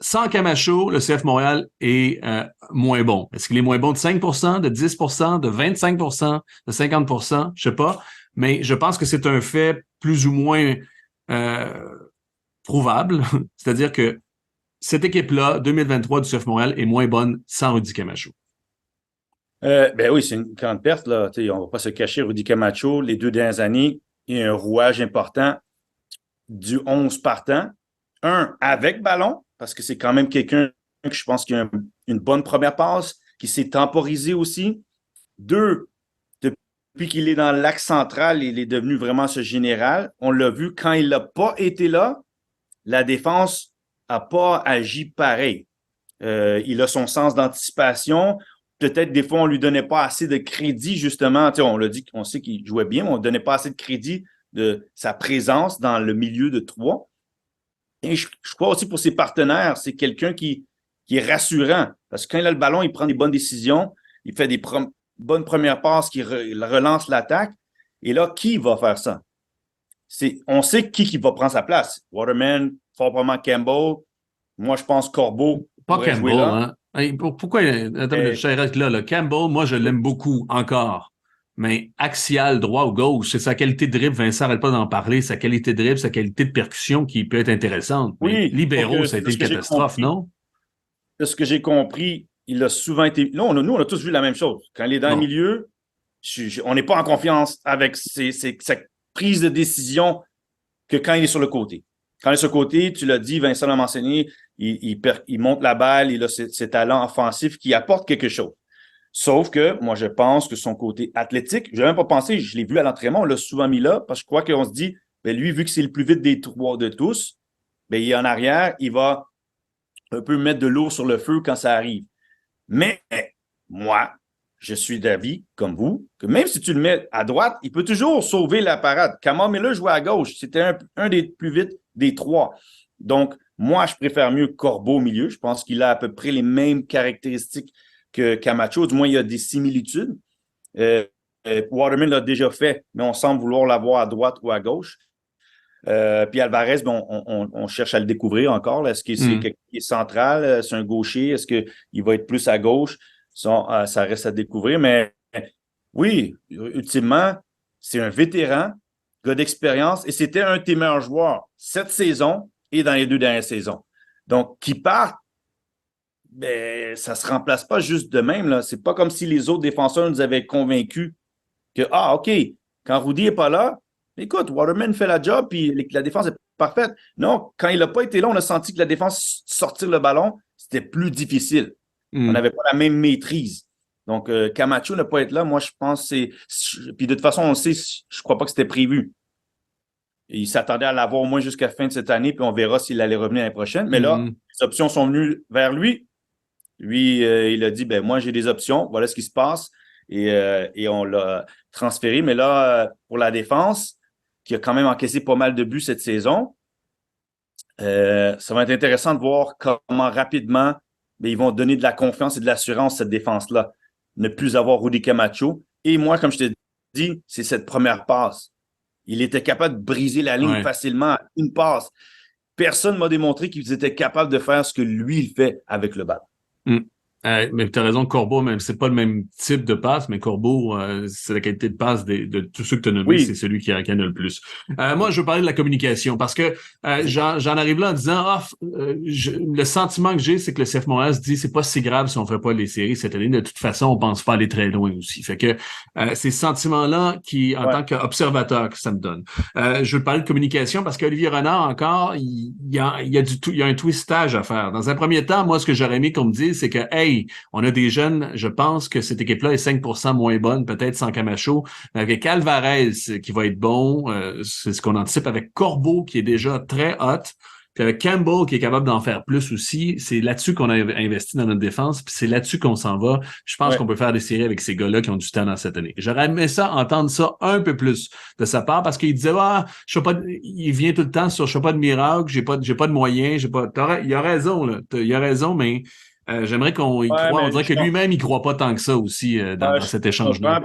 sans Camacho, le CF Montréal est moins bon. Est-ce qu'il est moins bon de 5 de 10 de 25 de 50 je sais pas. Mais je pense que c'est un fait plus ou moins prouvable. C'est-à-dire que cette équipe-là, 2023 du CF Montréal, est moins bonne sans Rudy Camacho. Ben oui, c'est une grande perte. Là. On ne va pas se cacher. Rudy Camacho, les 2 dernières années, il y a un rouage important du 11 partant. Un, avec ballon, parce que c'est quand même quelqu'un que je pense qui a une bonne première passe, qui s'est temporisé aussi. 2, depuis qu'il est dans l'axe central, il est devenu vraiment ce général. On l'a vu, quand il n'a pas été là, la défense n'a pas agi pareil. Il a son sens d'anticipation. Peut-être des fois, on ne lui donnait pas assez de crédit, justement. On l'a dit, on sait qu'il jouait bien, mais on ne donnait pas assez de crédit de sa présence dans le milieu de 3. Et je crois aussi pour ses partenaires, c'est quelqu'un qui est rassurant. Parce que quand il a le ballon, il prend des bonnes décisions, il fait des bonnes premières passes qui relancent l'attaque. Et là, qui va faire ça? On sait qui va prendre sa place. Waterman, fort probablement Campbell. Moi, je pense Corbeau. Pas Campbell, hein? Pourquoi? Attends, je s'arrête là. Campbell, moi, je l'aime beaucoup encore. Mais axial, droit ou gauche, c'est sa qualité de dribble. Vincent n'arrête pas d'en parler. Sa qualité de dribble, sa qualité de percussion qui peut être intéressante. Oui. Mais libéraux, ça a été une catastrophe, non? De ce que j'ai compris, il a souvent été... Nous, on a tous vu la même chose. Quand il est dans le milieu, on n'est pas en confiance avec sa prise de décision que quand il est sur le côté. Quand il est sur le côté, tu l'as dit, Vincent l'a mentionné, il monte la balle, il a ses talents offensifs qui apportent quelque chose. Sauf que moi, je pense que son côté athlétique, je n'ai même pas pensé, je l'ai vu à l'entraînement, on l'a souvent mis là, parce que je crois qu'on se dit, ben lui, vu que c'est le plus vite des 3 de tous, ben il est en arrière, il va un peu mettre de l'eau sur le feu quand ça arrive. Mais moi, je suis d'avis, comme vous, que même si tu le mets à droite, il peut toujours sauver la parade. Kamar Miller jouait à gauche. C'était un des plus vite des trois. Donc, moi, je préfère mieux Corbeau au milieu. Je pense qu'il a à peu près les mêmes caractéristiques que Camacho. Du moins, il y a des similitudes. Waterman l'a déjà fait, mais on semble vouloir l'avoir à droite ou à gauche. Puis Alvarez, on cherche à le découvrir encore. Est-ce que c'est quelqu'un qui est central? C'est un gaucher? Est-ce qu'il va être plus à gauche? Ça reste à découvrir. Mais oui, ultimement, c'est un vétéran, gars d'expérience, et c'était un de tes meilleurs joueurs cette saison et dans les 2 dernières saisons. Donc, qui part, ben, ça ne se remplace pas juste de même, là. C'est pas comme si les autres défenseurs nous avaient convaincus que, OK, quand Rudy n'est pas là, écoute, Waterman fait la job, puis la défense est parfaite. Non, quand il n'a pas été là, on a senti que la défense sortir le ballon, c'était plus difficile. On n'avait pas la même maîtrise. Donc, Camacho ne pas être là, moi, je pense que c'est... Puis de toute façon, on le sait, je ne crois pas que c'était prévu. Il s'attendait à l'avoir au moins jusqu'à la fin de cette année, puis on verra s'il allait revenir l'année prochaine. Mais là, les options sont venues vers lui. Lui, il a dit, ben moi, j'ai des options. Voilà ce qui se passe. Et on l'a transféré. Mais là, pour la défense, qui a quand même encaissé pas mal de buts cette saison, ça va être intéressant de voir comment rapidement ils vont donner de la confiance et de l'assurance cette défense-là. Ne plus avoir Rudy Camacho. Et moi, comme je t'ai dit, c'est cette première passe. Il était capable de briser la ligne facilement, une passe. Personne ne m'a démontré qu'il était capable de faire ce que lui, il fait avec le ballon. Mais tu as raison, Corbeau, même c'est pas le même type de passe, mais Corbeau, c'est la qualité de passe de tous ceux que tu as nommés, c'est celui qui en a le plus. Moi, je veux parler de la communication parce que j'en arrive là en disant le sentiment que j'ai, c'est que le CF Montréal se dit c'est pas si grave si on fait pas les séries cette année. De toute façon, on pense pas aller très loin aussi. Fait que ces sentiments-là qui, en tant qu'observateur, que ça me donne. Je veux parler de communication parce qu'Olivier Renard, encore, il y a un twistage à faire. Dans un premier temps, moi, ce que j'aurais aimé qu'on me dise, c'est que on a des jeunes, je pense que cette équipe-là est 5% moins bonne, peut-être sans Camacho, mais avec Alvarez qui va être bon, c'est ce qu'on anticipe, avec Corbeau qui est déjà très hot, puis avec Campbell qui est capable d'en faire plus aussi. C'est là-dessus qu'on a investi dans notre défense, puis c'est là-dessus qu'on s'en va. Je pense qu'on peut faire des séries avec ces gars-là qui ont du talent cette année. J'aurais aimé ça, entendre ça un peu plus de sa part, parce qu'il disait, je sais pas, il vient tout le temps sur, je sais pas de miracle, j'ai pas de moyens, il a raison, là. Il a raison, mais j'aimerais qu'on y croit. On dirait que lui-même, il croit pas tant que ça aussi dans cet échange-là.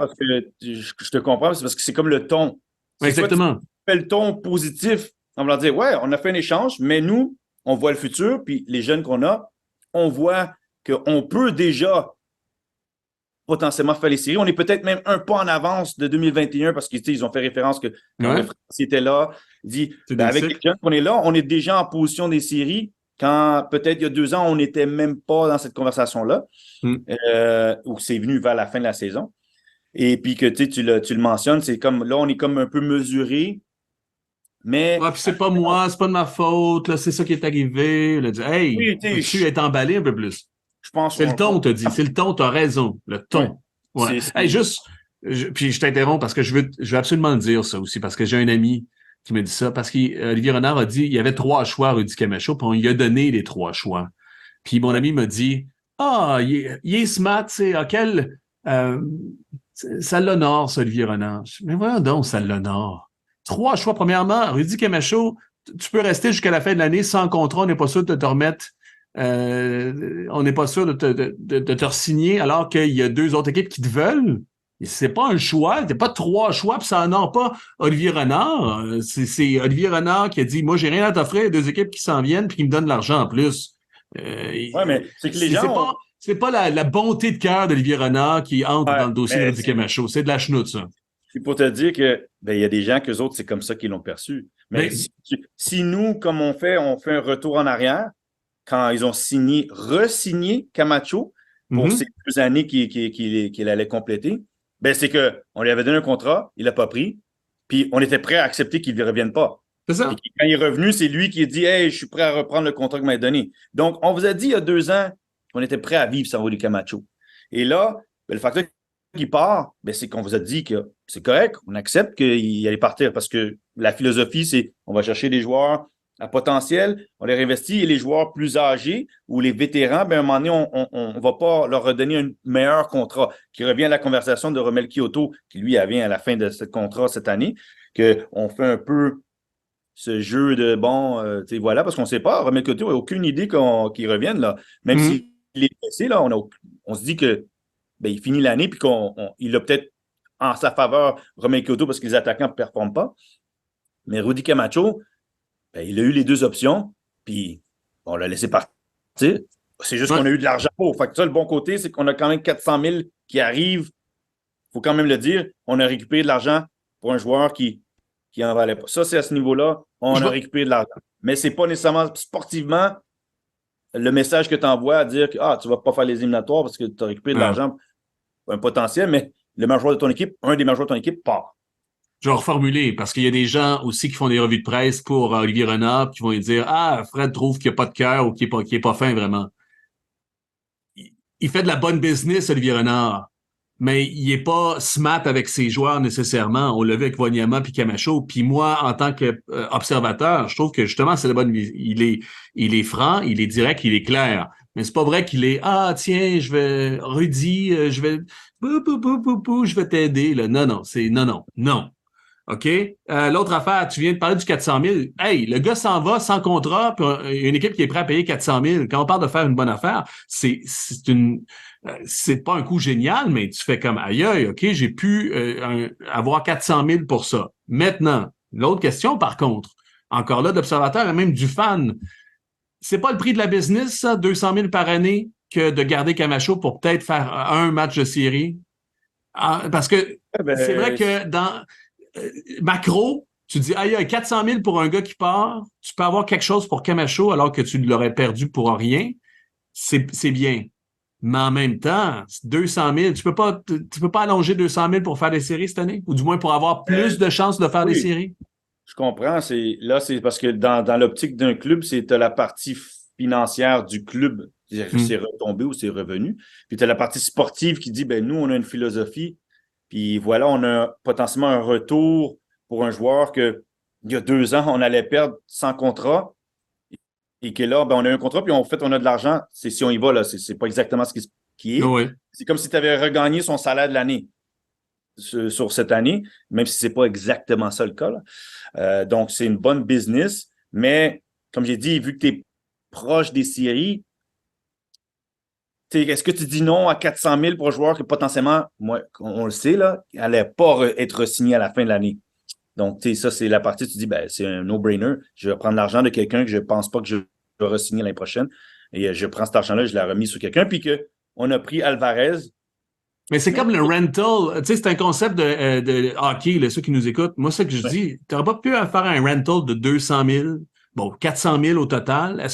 Je te comprends, c'est parce que c'est comme le ton. Exactement. Tu fais le ton positif, on va dire, on a fait un échange, mais nous, on voit le futur, puis les jeunes qu'on a, on voit qu'on peut déjà potentiellement faire les séries. On est peut-être même un pas en avance de 2021 parce qu'ils ont fait référence que quand le Français était là, il dit, avec les jeunes qu'on est là, on est déjà en position des séries. Quand peut-être il y a 2 ans, on n'était même pas dans cette conversation-là, où c'est venu vers la fin de la saison. Et puis que tu le mentionnes, c'est comme là, on est comme un peu mesuré. Mais. Puis c'est pas moi, c'est pas de ma faute, là, c'est ça qui est arrivé. Il a dit, hey, tu es emballé un peu plus. Je pense. C'est le ton, t'as dit. C'est le ton, t'as raison. Le ton. Ouais. Hey, puis je t'interromps parce que je veux absolument le dire ça aussi, parce que j'ai un ami qui m'a dit ça, parce qu'Olivier Renard a dit il y avait 3 choix à Rudy Camacho, puis on lui a donné les 3 choix. Puis mon ami m'a dit il est smart, tu sais, ça l'honore, ça, Olivier Renard. Mais voyons donc, ça l'honore. 3 choix. Premièrement, Rudy Camacho, tu peux rester jusqu'à la fin de l'année sans contrat, on n'est pas sûr de te remettre. On n'est pas sûr de te re-signer alors qu'il y a 2 autres équipes qui te veulent. C'est pas un choix, c'est pas 3 choix, puis ça n'en a pas Olivier Renard. C'est Olivier Renard qui a dit moi, j'ai rien à t'offrir, il y a 2 équipes qui s'en viennent puis qui me donnent de l'argent en plus. Mais c'est que les gens. C'est pas la bonté de cœur d'Olivier Renard qui entre dans le dossier de Rudy Camacho. C'est de la chenoute, ça. C'est pour te dire que il y a des gens qu'eux autres, c'est comme ça qu'ils l'ont perçu. Mais si nous, comme on fait un retour en arrière, quand ils ont re-signé Camacho pour ces 2 années qu'il allait compléter, c'est qu'on lui avait donné un contrat, il l'a pas pris, puis on était prêt à accepter qu'il ne revienne pas. C'est ça. Et quand il est revenu, c'est lui qui a dit « Hey, je suis prêt à reprendre le contrat que m'a donné. » Donc, on vous a dit il y a 2 ans qu'on était prêt à vivre sans Rudy Camacho. Et là, le facteur qui part, c'est qu'on vous a dit que c'est correct, on accepte qu'il allait partir parce que la philosophie, c'est on va chercher des joueurs à potentiel, on les réinvestit et les joueurs plus âgés ou les vétérans, à un moment donné, on ne va pas leur redonner un meilleur contrat. Qui revient à la conversation de Romel Kyoto, qui lui vient à la fin de ce contrat cette année, qu'on fait un peu ce jeu de tu sais, voilà, parce qu'on ne sait pas. Romel Kyoto n'a aucune idée qu'il revienne, là. Même Mhm. s'il est blessé, là, on se dit que il finit l'année puis il a peut-être en sa faveur Romel Kyoto parce que les attaquants ne performent pas. Mais Rudy Camacho, il a eu les deux options, puis on l'a laissé partir. C'est juste Ouais. qu'on a eu de l'argent pour. Fait que ça, le bon côté, c'est qu'on a quand même 400 000 qui arrivent. Il faut quand même le dire. On a récupéré de l'argent pour un joueur qui en valait pas. Ça, c'est à ce niveau-là, on Je a vais- récupéré de l'argent. Mais c'est pas nécessairement sportivement le message que tu envoies à dire que tu vas pas faire les éliminatoires parce que tu as récupéré de ouais. l'argent pour un potentiel, mais le meilleur joueur de ton équipe, un des meilleurs joueurs de ton équipe part. Je vais reformuler parce qu'il y a des gens aussi qui font des revues de presse pour Olivier Renard qui vont lui dire ah Fred trouve qu'il n'y a pas de cœur ou qu'il est pas fin vraiment. Il fait de la bonne business Olivier Renard, mais il est pas smart avec ses joueurs nécessairement. On l'a vu avec Wanyama puis Camacho. Puis moi en tant qu'observateur, je trouve que justement c'est la bonne. Il est franc, il est direct, il est clair. Mais c'est pas vrai qu'il est ah tiens je vais Rudy je vais je vais t'aider là. Non non c'est non non non. OK? L'autre affaire, tu viens de parler du 400 000. Hey, le gars s'en va sans contrat, puis une équipe qui est prête à payer 400 000. Quand on parle de faire une bonne affaire, c'est pas un coup génial, mais tu fais comme aïe, aïe, OK, j'ai pu avoir 400 000 pour ça. Maintenant, l'autre question, par contre, encore là, d'observateur et même du fan, c'est pas le prix de la business, ça, 200 000 par année, que de garder Camacho pour peut-être faire un match de série. Parce que c'est vrai que dans macro, tu dis, ah, il y a 400 000 pour un gars qui part, tu peux avoir quelque chose pour Camacho alors que tu l'aurais perdu pour rien. C'est bien. Mais en même temps, 200 000, tu peux pas allonger 200 000 pour faire des séries cette année? Ou du moins pour avoir plus de chances de faire des Oui, séries? je comprends. C'est parce que dans l'optique d'un club, c'est la partie financière du club, c'est retombé ou c'est revenu. Puis tu as la partie sportive qui dit, nous, on a une philosophie. Puis voilà, on a potentiellement un retour pour un joueur que il y a 2 ans, on allait perdre sans contrat. Et que là, on a un contrat, puis on a de l'argent. C'est si on y va, là, c'est pas exactement ce qui est. Oui. C'est comme si tu avais regagné son salaire de l'année sur cette année, même si c'est pas exactement ça le cas, là. Donc, c'est une bonne business. Mais, comme j'ai dit, vu que tu es proche des séries, est-ce que tu dis non à 400 000 pour un joueur que potentiellement, moi, on le sait, là, n'allait pas être signé à la fin de l'année? Donc, ça, c'est la partie, tu dis, c'est un no-brainer. Je vais prendre l'argent de quelqu'un que je ne pense pas que je vais re-signer l'année prochaine. Et je prends cet argent-là, je l'ai remis sur quelqu'un. Puis qu'on a pris Alvarez. Mais c'est comme le rental. Tu sais, c'est un concept de hockey, là, ceux qui nous écoutent. Moi, c'est que je dis, tu n'aurais pas pu faire un rental de 200 000, bon, 400 000 au total.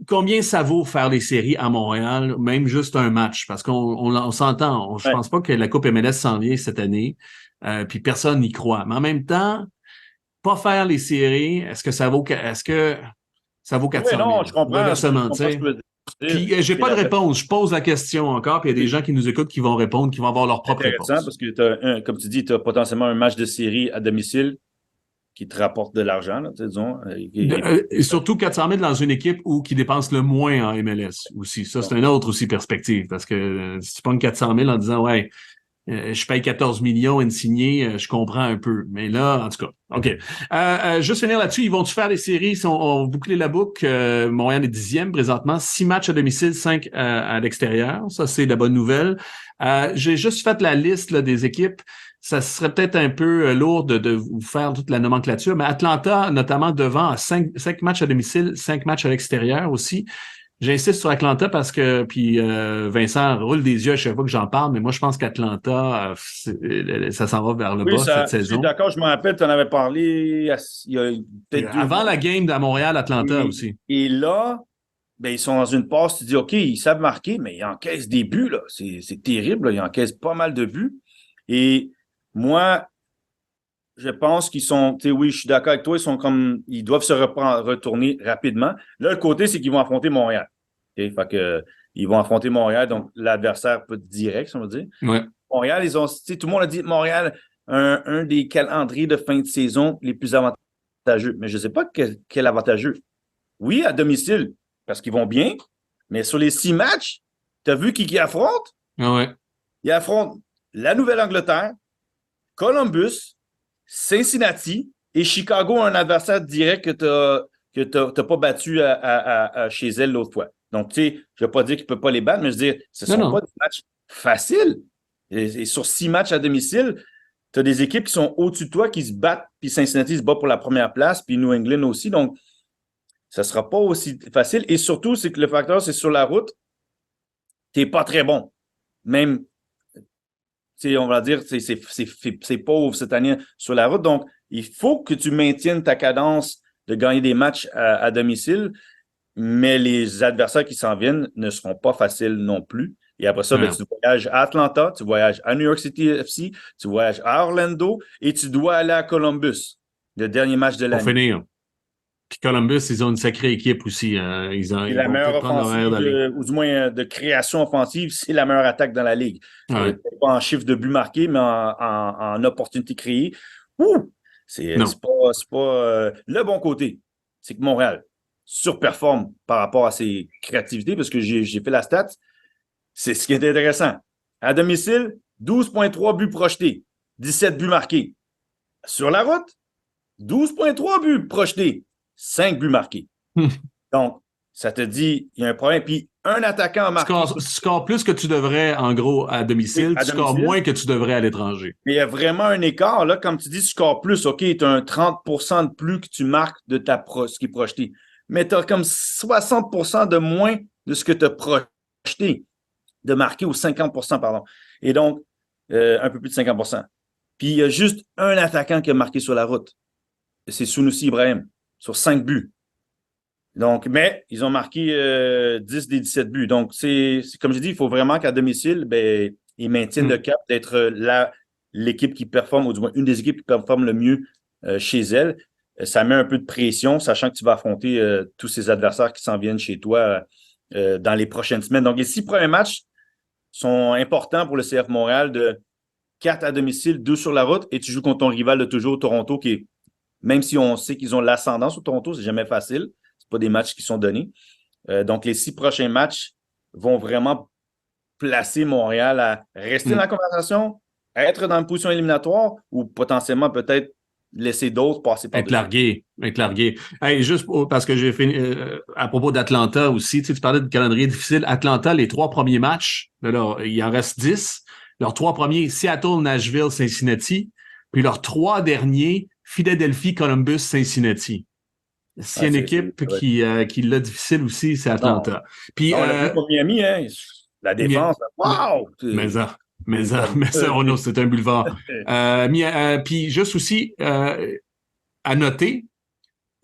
Combien ça vaut faire les séries à Montréal, même juste un match? Parce qu'on s'entend. Je pense pas que la Coupe MLS s'en vient cette année. Puis personne n'y croit. Mais en même temps, pas faire les séries, est-ce que ça vaut 400 000? Non, je comprends. Reversement, tu Ce que sais. tu veux dire. Puis j'ai pas de réponse. Je pose la question encore, puis il y a des gens qui nous écoutent qui vont répondre, qui vont avoir leur C'est propre intéressant réponse. parce que comme tu dis, tu as potentiellement un match de série à domicile qui te rapporte de l'argent, là, disons. Et surtout 400 000 dans une équipe qui dépense le moins en MLS aussi. Ça, c'est une autre aussi perspective, parce que si tu pognes 400 000 en disant, ouais, je paye 14 millions insigné, je comprends un peu. Mais là, en tout cas, OK. Juste finir là-dessus, ils vont-tu faire des séries? Si on boucler la boucle, Montréal est 10e présentement. 6 matchs à domicile, 5 à l'extérieur. Ça, c'est la bonne nouvelle. J'ai juste fait la liste là, des équipes. Ça serait peut-être un peu lourd de vous faire toute la nomenclature, mais Atlanta, notamment devant, a 5 matchs à domicile, 5 matchs à l'extérieur aussi. J'insiste sur Atlanta parce que, puis Vincent roule des yeux à chaque fois que j'en parle, mais moi je pense qu'Atlanta, ça s'en va vers le Oui, bas cette je suis saison. d'accord, je me rappelle, tu en avais parlé il y a peut-être 2 mois. Avant la game de Montréal, Atlanta aussi. Et là, ils sont dans une passe, tu dis, OK, ils savent marquer, mais ils encaissent des buts, là. C'est terrible, là. Ils encaissent pas mal de buts. Et moi, je pense qu'ils sont, oui, je suis d'accord avec toi, ils doivent se retourner rapidement. Là, le côté, c'est qu'ils vont affronter Montréal. Okay? Fait que, ils vont affronter Montréal, donc l'adversaire peut être direct, si on veut dire. Ouais. Montréal, tout le monde a dit Montréal, un des calendriers de fin de saison les plus avantageux. Mais je ne sais pas quel avantageux. Oui, à domicile, parce qu'ils vont bien, mais sur les 6 matchs, tu as vu qui affronte? Ah ouais. Ils affrontent la Nouvelle-Angleterre, Columbus, Cincinnati Et Chicago a un adversaire direct que t'as pas battu chez elle l'autre fois. Donc, tu sais, je ne vais pas dire qu'il ne peut pas les battre, mais je veux dire, ce ne sont pas des matchs faciles. Et sur 6 matchs à domicile, tu as des équipes qui sont au-dessus de toi, qui se battent, puis Cincinnati se bat pour la première place, puis New England aussi. Donc, ça ne sera pas aussi facile. Et surtout, c'est que le facteur, c'est sur la route, tu n'es pas très bon. Même, on va dire, c'est pauvre cette année sur la route. Donc, il faut que tu maintiennes ta cadence de gagner des matchs à domicile, mais les adversaires qui s'en viennent ne seront pas faciles non plus. Et après ça, tu voyages à Atlanta, tu voyages à New York City FC, tu voyages à Orlando et tu dois aller à Columbus, le dernier match de l'année. Pour finir. Puis Columbus, ils ont une sacrée équipe aussi. C'est la meilleure offensive, ou du moins de création offensive, c'est la meilleure attaque dans la Ligue. Ouais. Pas en chiffre de buts marqués, mais en opportunités créées. C'est pas le bon côté. C'est que Montréal surperforme par rapport à ses créativités, parce que j'ai fait la stat. C'est ce qui est intéressant. À domicile, 12,3 buts projetés, 17 buts marqués. Sur la route, 12,3 buts projetés, 5 buts marqués. Donc, ça te dit, il y a un problème. Puis, un attaquant a marqué. Tu scores plus que tu devrais, en gros, à domicile. Tu scores moins que tu devrais à l'étranger. Mais il y a vraiment un écart. Là, comme tu dis, tu scores plus. OK, tu as un 30% de plus que tu marques de ce qui est projeté. Mais tu as comme 60% de moins de ce que tu as projeté de marquer, ou 50%, pardon. Et donc, un peu plus de 50%. Puis, il y a juste un attaquant qui a marqué sur la route. C'est Sunusi Ibrahim, sur 5 buts. Donc, mais ils ont marqué 10 des 17 buts. Donc, c'est comme je dis, il faut vraiment qu'à domicile, ils maintiennent le cap d'être l'équipe qui performe, ou du moins une des équipes qui performe le mieux chez elle. Ça met un peu de pression, sachant que tu vas affronter tous ces adversaires qui s'en viennent chez toi dans les prochaines semaines. Donc, les 6 premiers matchs sont importants pour le CF Montréal, de 4 à domicile, 2 sur la route, et tu joues contre ton rival de toujours, Toronto, qui est, même si on sait qu'ils ont l'ascendance au Toronto, c'est jamais facile. C'est pas des matchs qui sont donnés. Donc, les 6 prochains matchs vont vraiment placer Montréal à rester dans la conversation, être dans une position éliminatoire, ou potentiellement peut-être laisser d'autres passer par dessus. Être largué. Hey, juste parce que j'ai fini à propos d'Atlanta aussi, tu parlais de calendrier difficile. Atlanta, les 3 premiers matchs, là, il en reste 10. Leurs 3 premiers, Seattle, Nashville, Cincinnati. Puis leurs 3 derniers, Philadelphie, Columbus, Cincinnati. S'il y a une équipe qui l'a difficile aussi, c'est Atlanta. Puis, on l'a vu pour Miami, hein? La défense, wow! Mais ça, Renaud, c'est un boulevard. Puis juste aussi, à noter,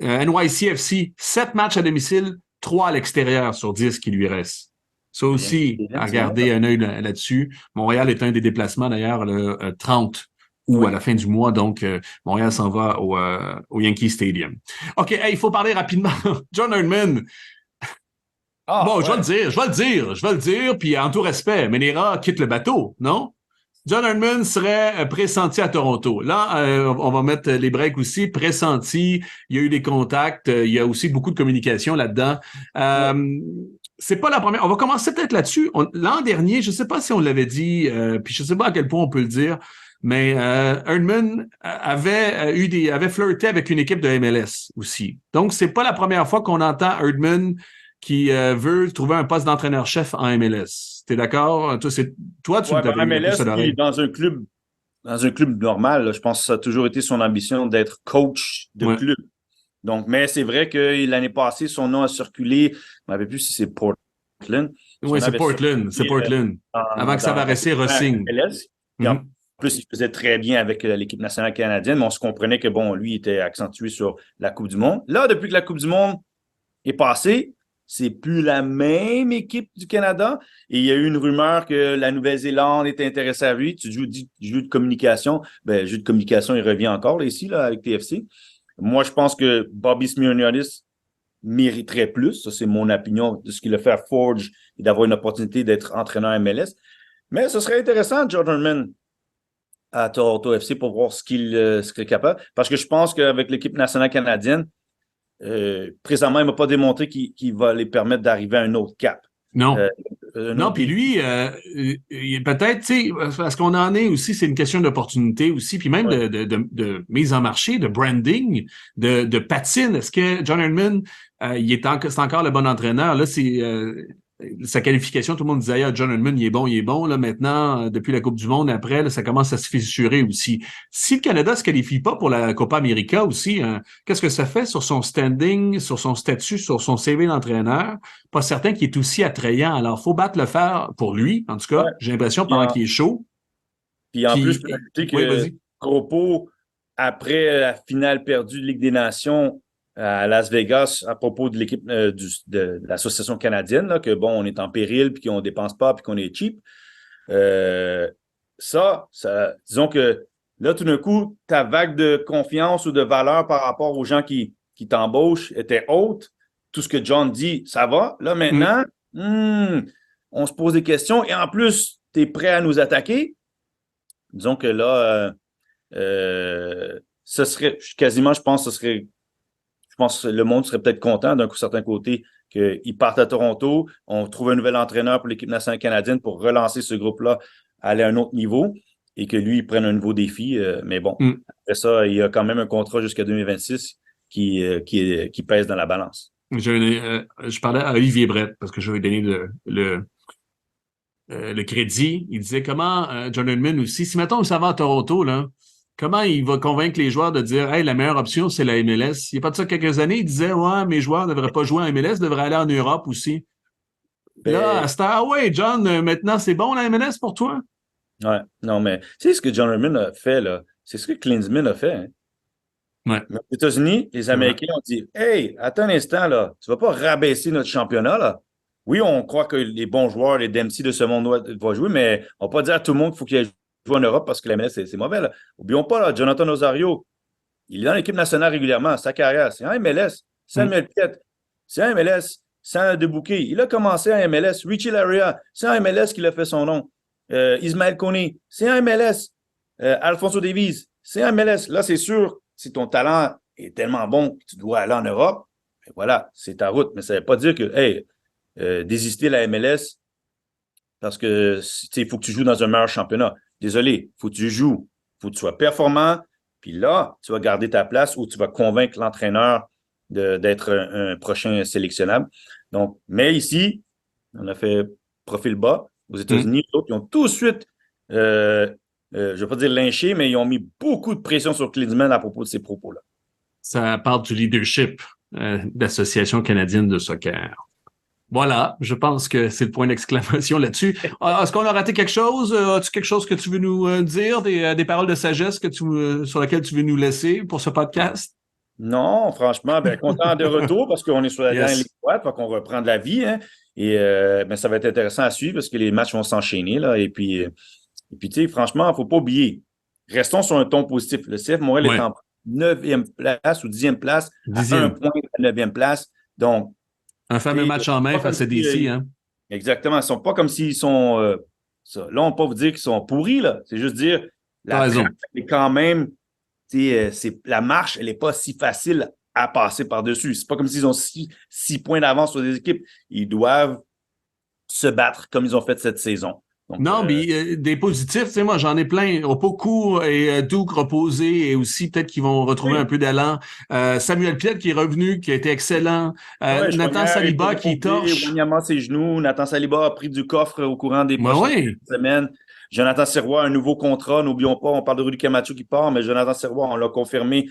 NYCFC, 7 matchs à domicile, 3 à l'extérieur sur 10 qui lui restent. Ça aussi, à garder un œil là-dessus. Montréal est un des déplacements, d'ailleurs, le 30 ou à la fin du mois. Donc, Montréal s'en va au Yankee Stadium. OK, il faut parler rapidement. John Herdman. Je vais le dire, puis en tout respect, Menera quitte le bateau, non? John Herdman serait pressenti à Toronto. Là, on va mettre les breaks aussi. Pressenti, il y a eu des contacts, il y a aussi beaucoup de communication là-dedans. C'est pas la première. On va commencer peut-être là-dessus. L'an dernier, je sais pas si on l'avait dit, puis je sais pas à quel point on peut le dire, mais Herdman avait flirté avec une équipe de MLS aussi. Donc, c'est pas la première fois qu'on entend Herdman qui veut trouver un poste d'entraîneur-chef en MLS. T'es d'accord? Toi, tu t'avais MLS, dans un club normal, là, je pense que ça a toujours été son ambition d'être coach de club. Donc, mais c'est vrai que l'année passée, son nom a circulé. Je ne me rappelle plus si c'est Portland. Oui, c'est Portland. C'est Portland. Avant que Savarese re-signe. En plus, il faisait très bien avec l'équipe nationale canadienne, mais on se comprenait que, lui, il était accentué sur la Coupe du Monde. Là, depuis que la Coupe du Monde est passée, c'est plus la même équipe du Canada. Et il y a eu une rumeur que la Nouvelle-Zélande était intéressée à lui. Tu joues jeu de communication. Jeu de communication, il revient encore là, ici, là, avec TFC. Moi, je pense que Bobby Smyrniotis mériterait plus. Ça, c'est mon opinion de ce qu'il a fait à Forge et d'avoir une opportunité d'être entraîneur MLS. Mais ce serait intéressant, John Herdman, à Toronto FC pour voir ce qu'il serait capable. Parce que je pense qu'avec l'équipe nationale canadienne, présentement, il ne m'a pas démontré qu'il va les permettre d'arriver à un autre cap. Non. Non, puis lui, peut-être, tu sais, parce qu'on en est aussi, c'est une question d'opportunité aussi, puis même de mise en marché, de branding, de patine. Est-ce que John Herdman, c'est encore le bon entraîneur? Là, c'est sa qualification, tout le monde disait, ah, John Herdman, il est bon. Là, maintenant, depuis la Coupe du Monde, après, là, ça commence à se fissurer aussi. Si le Canada se qualifie pas pour la Copa América aussi, qu'est-ce que ça fait sur son standing, sur son statut, sur son CV d'entraîneur? Pas certain qu'il est aussi attrayant. Alors, faut battre le fer pour lui, en tout cas. Ouais. J'ai l'impression pendant qu'il est chaud. Puis en plus, je peux ajouter que vas-y. propos, après la finale perdue de Ligue des Nations à Las Vegas, à propos de l'équipe de l'Association canadienne, là, que bon, on est en péril, puis qu'on ne dépense pas, puis qu'on est cheap. Ça, disons que là, tout d'un coup, ta vague de confiance ou de valeur par rapport aux gens qui t'embauchent était haute. Tout ce que John dit, ça va. Là, maintenant, on se pose des questions et en plus, tu es prêt à nous attaquer. Disons que là, ce serait quasiment, je pense que le monde serait peut-être content d'un certain côté qu'ils partent à Toronto, on trouve un nouvel entraîneur pour l'équipe nationale canadienne pour relancer ce groupe-là, aller à un autre niveau et que lui, il prenne un nouveau défi. Mais bon, après ça, il y a quand même un contrat jusqu'à 2026 qui pèse dans la balance. Je parlais à Olivier Brett parce que je vais lui donner le crédit. Il disait comment John Herdman aussi, si mettons ça va à Toronto, là, comment il va convaincre les joueurs de dire hey, la meilleure option, c'est la MLS? Il n'y a pas de ça quelques années, il disait ouais, mes joueurs ne devraient pas jouer en MLS, devraient aller en Europe aussi. Là, à cette heure, ouais, John, maintenant c'est bon la MLS pour toi? Ouais, non, mais tu sais ce que John Herdman a fait, là, c'est ce que Klinsmann a fait. Hein? Ouais. Mais aux États-Unis, les Américains ont dit hey, attends un instant, là, tu ne vas pas rabaisser notre championnat, là. Oui, on croit que les bons joueurs, les Dempsey de ce monde vont jouer, mais on ne va pas dire à tout le monde qu'il faut qu'il joue en Europe parce que la MLS, c'est mauvais. Là. Oublions pas, là, Jonathan Osorio, il est dans l'équipe nationale régulièrement, sa carrière. C'est un MLS. Samuel Piette, c'est un MLS. Sans Debouquet, il a commencé en MLS. Richie Laria, c'est un MLS qui a fait son nom. Ismaël Koné, c'est un MLS. Alfonso Davies, c'est un MLS. Là, c'est sûr, si ton talent est tellement bon que tu dois aller en Europe, ben voilà, c'est ta route. Mais ça ne veut pas dire que, hey, désister la MLS parce que il faut que tu joues dans un meilleur championnat. Désolé, il faut que tu joues, il faut que tu sois performant, puis là, tu vas garder ta place ou tu vas convaincre l'entraîneur d'être un prochain sélectionnable. Donc, mais ici, on a fait profil bas. Aux États-Unis, les autres, ils ont tout de suite, je ne vais pas dire lynché, mais ils ont mis beaucoup de pression sur Klinsmann à propos de ces propos-là. Ça parle du leadership d'Association canadienne de soccer. Voilà, je pense que c'est le point d'exclamation là-dessus. Est-ce qu'on a raté quelque chose? As-tu quelque chose que tu veux nous dire, des paroles de sagesse sur lesquelles tu veux nous laisser pour ce podcast? Non, franchement, ben, content de retour parce qu'on est sur la dernière ligne droite, qu'on reprend de la vie. Hein, et ben, ça va être intéressant à suivre parce que les matchs vont s'enchaîner. Là, et puis tu sais, franchement, il ne faut pas oublier. Restons sur un ton positif. Le CF Montréal est en 9e place ou 10e place, à 1 point de la 9e place. Donc, un fameux match en main face à DC. Hein? Exactement. Ils ne sont pas comme s'ils sont. Là, on ne peut pas vous dire qu'ils sont pourris. Là. C'est juste dire la traque est quand même. La marche, elle n'est pas si facile à passer par-dessus. C'est pas comme s'ils ont 6 points d'avance sur des équipes. Ils doivent se battre comme ils ont fait cette saison. Donc, non, mais des positifs, tu sais, moi, j'en ai plein. Opoku et Duke reposés et aussi peut-être qu'ils vont retrouver un peu d'élan. Samuel Piette qui est revenu, qui a été excellent. Nathan Saliba qui torche. Wanyama ses genoux. Nathan Saliba a pris du coffre au courant des prochaines semaines. Jonathan Sirois, un nouveau contrat. N'oublions pas, on parle de Rudy Camacho qui part, mais Jonathan Sirois, on l'a confirmé.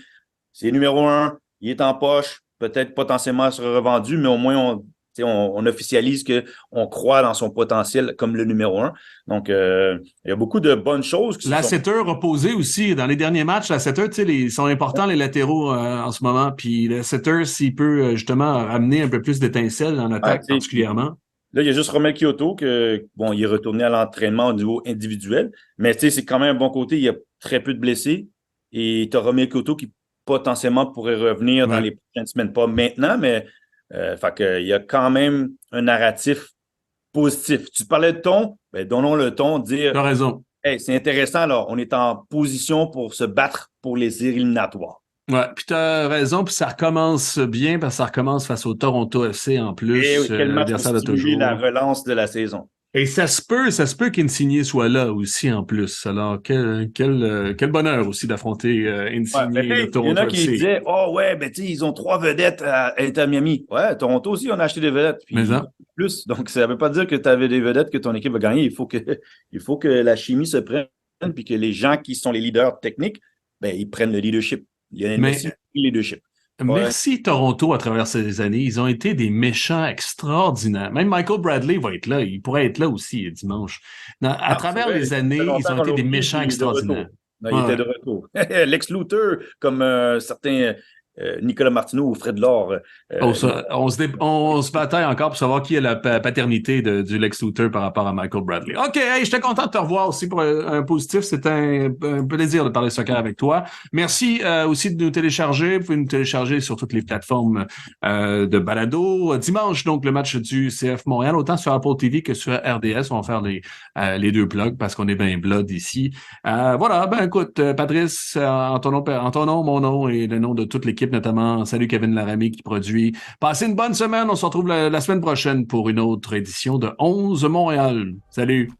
C'est numéro 1. Il est en poche. Peut-être potentiellement sera revendu, mais au moins, on officialise qu'on croit dans son potentiel comme le numéro 1. Donc, il y a beaucoup de bonnes choses. La Setter reposée aussi. Dans les derniers matchs, la Setter, tu sais, ils sont importants, les latéraux en ce moment. Puis la Setter, s'il peut justement amener un peu plus d'étincelles en attaque particulièrement. Là, il y a juste Romel Kyoto il est retourné à l'entraînement au niveau individuel. Mais tu sais, c'est quand même un bon côté. Il y a très peu de blessés. Et tu as Romel Kyoto qui potentiellement pourrait revenir dans les prochaines semaines. Pas maintenant, mais il y a quand même un narratif positif. Tu parlais de ton, ben donnons le ton, dire. Tu as raison. Hey, c'est intéressant, là. On est en position pour se battre pour les éliminatoires. Ouais, puis tu as raison, puis ça recommence bien parce que ça recommence face au Toronto FC en plus. Quel match pour stimuler la relance de la saison. Et ça se peut qu'Insigne soit là aussi en plus. Alors, quel bonheur aussi d'affronter Ouais, Insigne mais et le il y en Toronto a qui FC. disaient, oh ouais, ben tu sais, ils ont 3 vedettes à Inter Miami. Ouais, Toronto aussi, on a acheté des vedettes, Mais puis ça. plus. Donc, ça ne veut pas dire que tu avais des vedettes que ton équipe va gagner. Il faut que la chimie se prenne, puis que les gens qui sont les leaders techniques, ben, ils prennent le leadership. Lionel Messi, Mais le leadership. Ouais. merci Toronto à travers ces années. Ils ont été des méchants extraordinaires. Même Michael Bradley va être là. Il pourrait être là aussi dimanche. À Ah, c'est travers vrai, les ça fait années, ils longtemps ont qu'on été l'a des oublié, méchants puis il est de extraordinaires. retour. Non, il Ouais, était ouais. de retour. Lex Luthor, comme certains Nicolas Martineau ou Fred Laure. On se bataille encore pour savoir qui est la paternité du Lex Luthor par rapport à Michael Bradley. OK, hey, j'étais content de te revoir aussi pour un positif. C'était un plaisir de parler soccer avec toi. Merci aussi de nous télécharger. Vous pouvez nous télécharger sur toutes les plateformes de balado. Dimanche, donc, le match du CF Montréal, autant sur Apple TV que sur RDS. On va faire les deux plugs parce qu'on est bien blood ici. Voilà, ben écoute, Patrice, en ton nom, mon nom et le nom de toute l'équipe, notamment, salut Kevin Laramie qui produit. Passez une bonne semaine. On se retrouve la semaine prochaine pour une autre édition de 11 Montréal. Salut!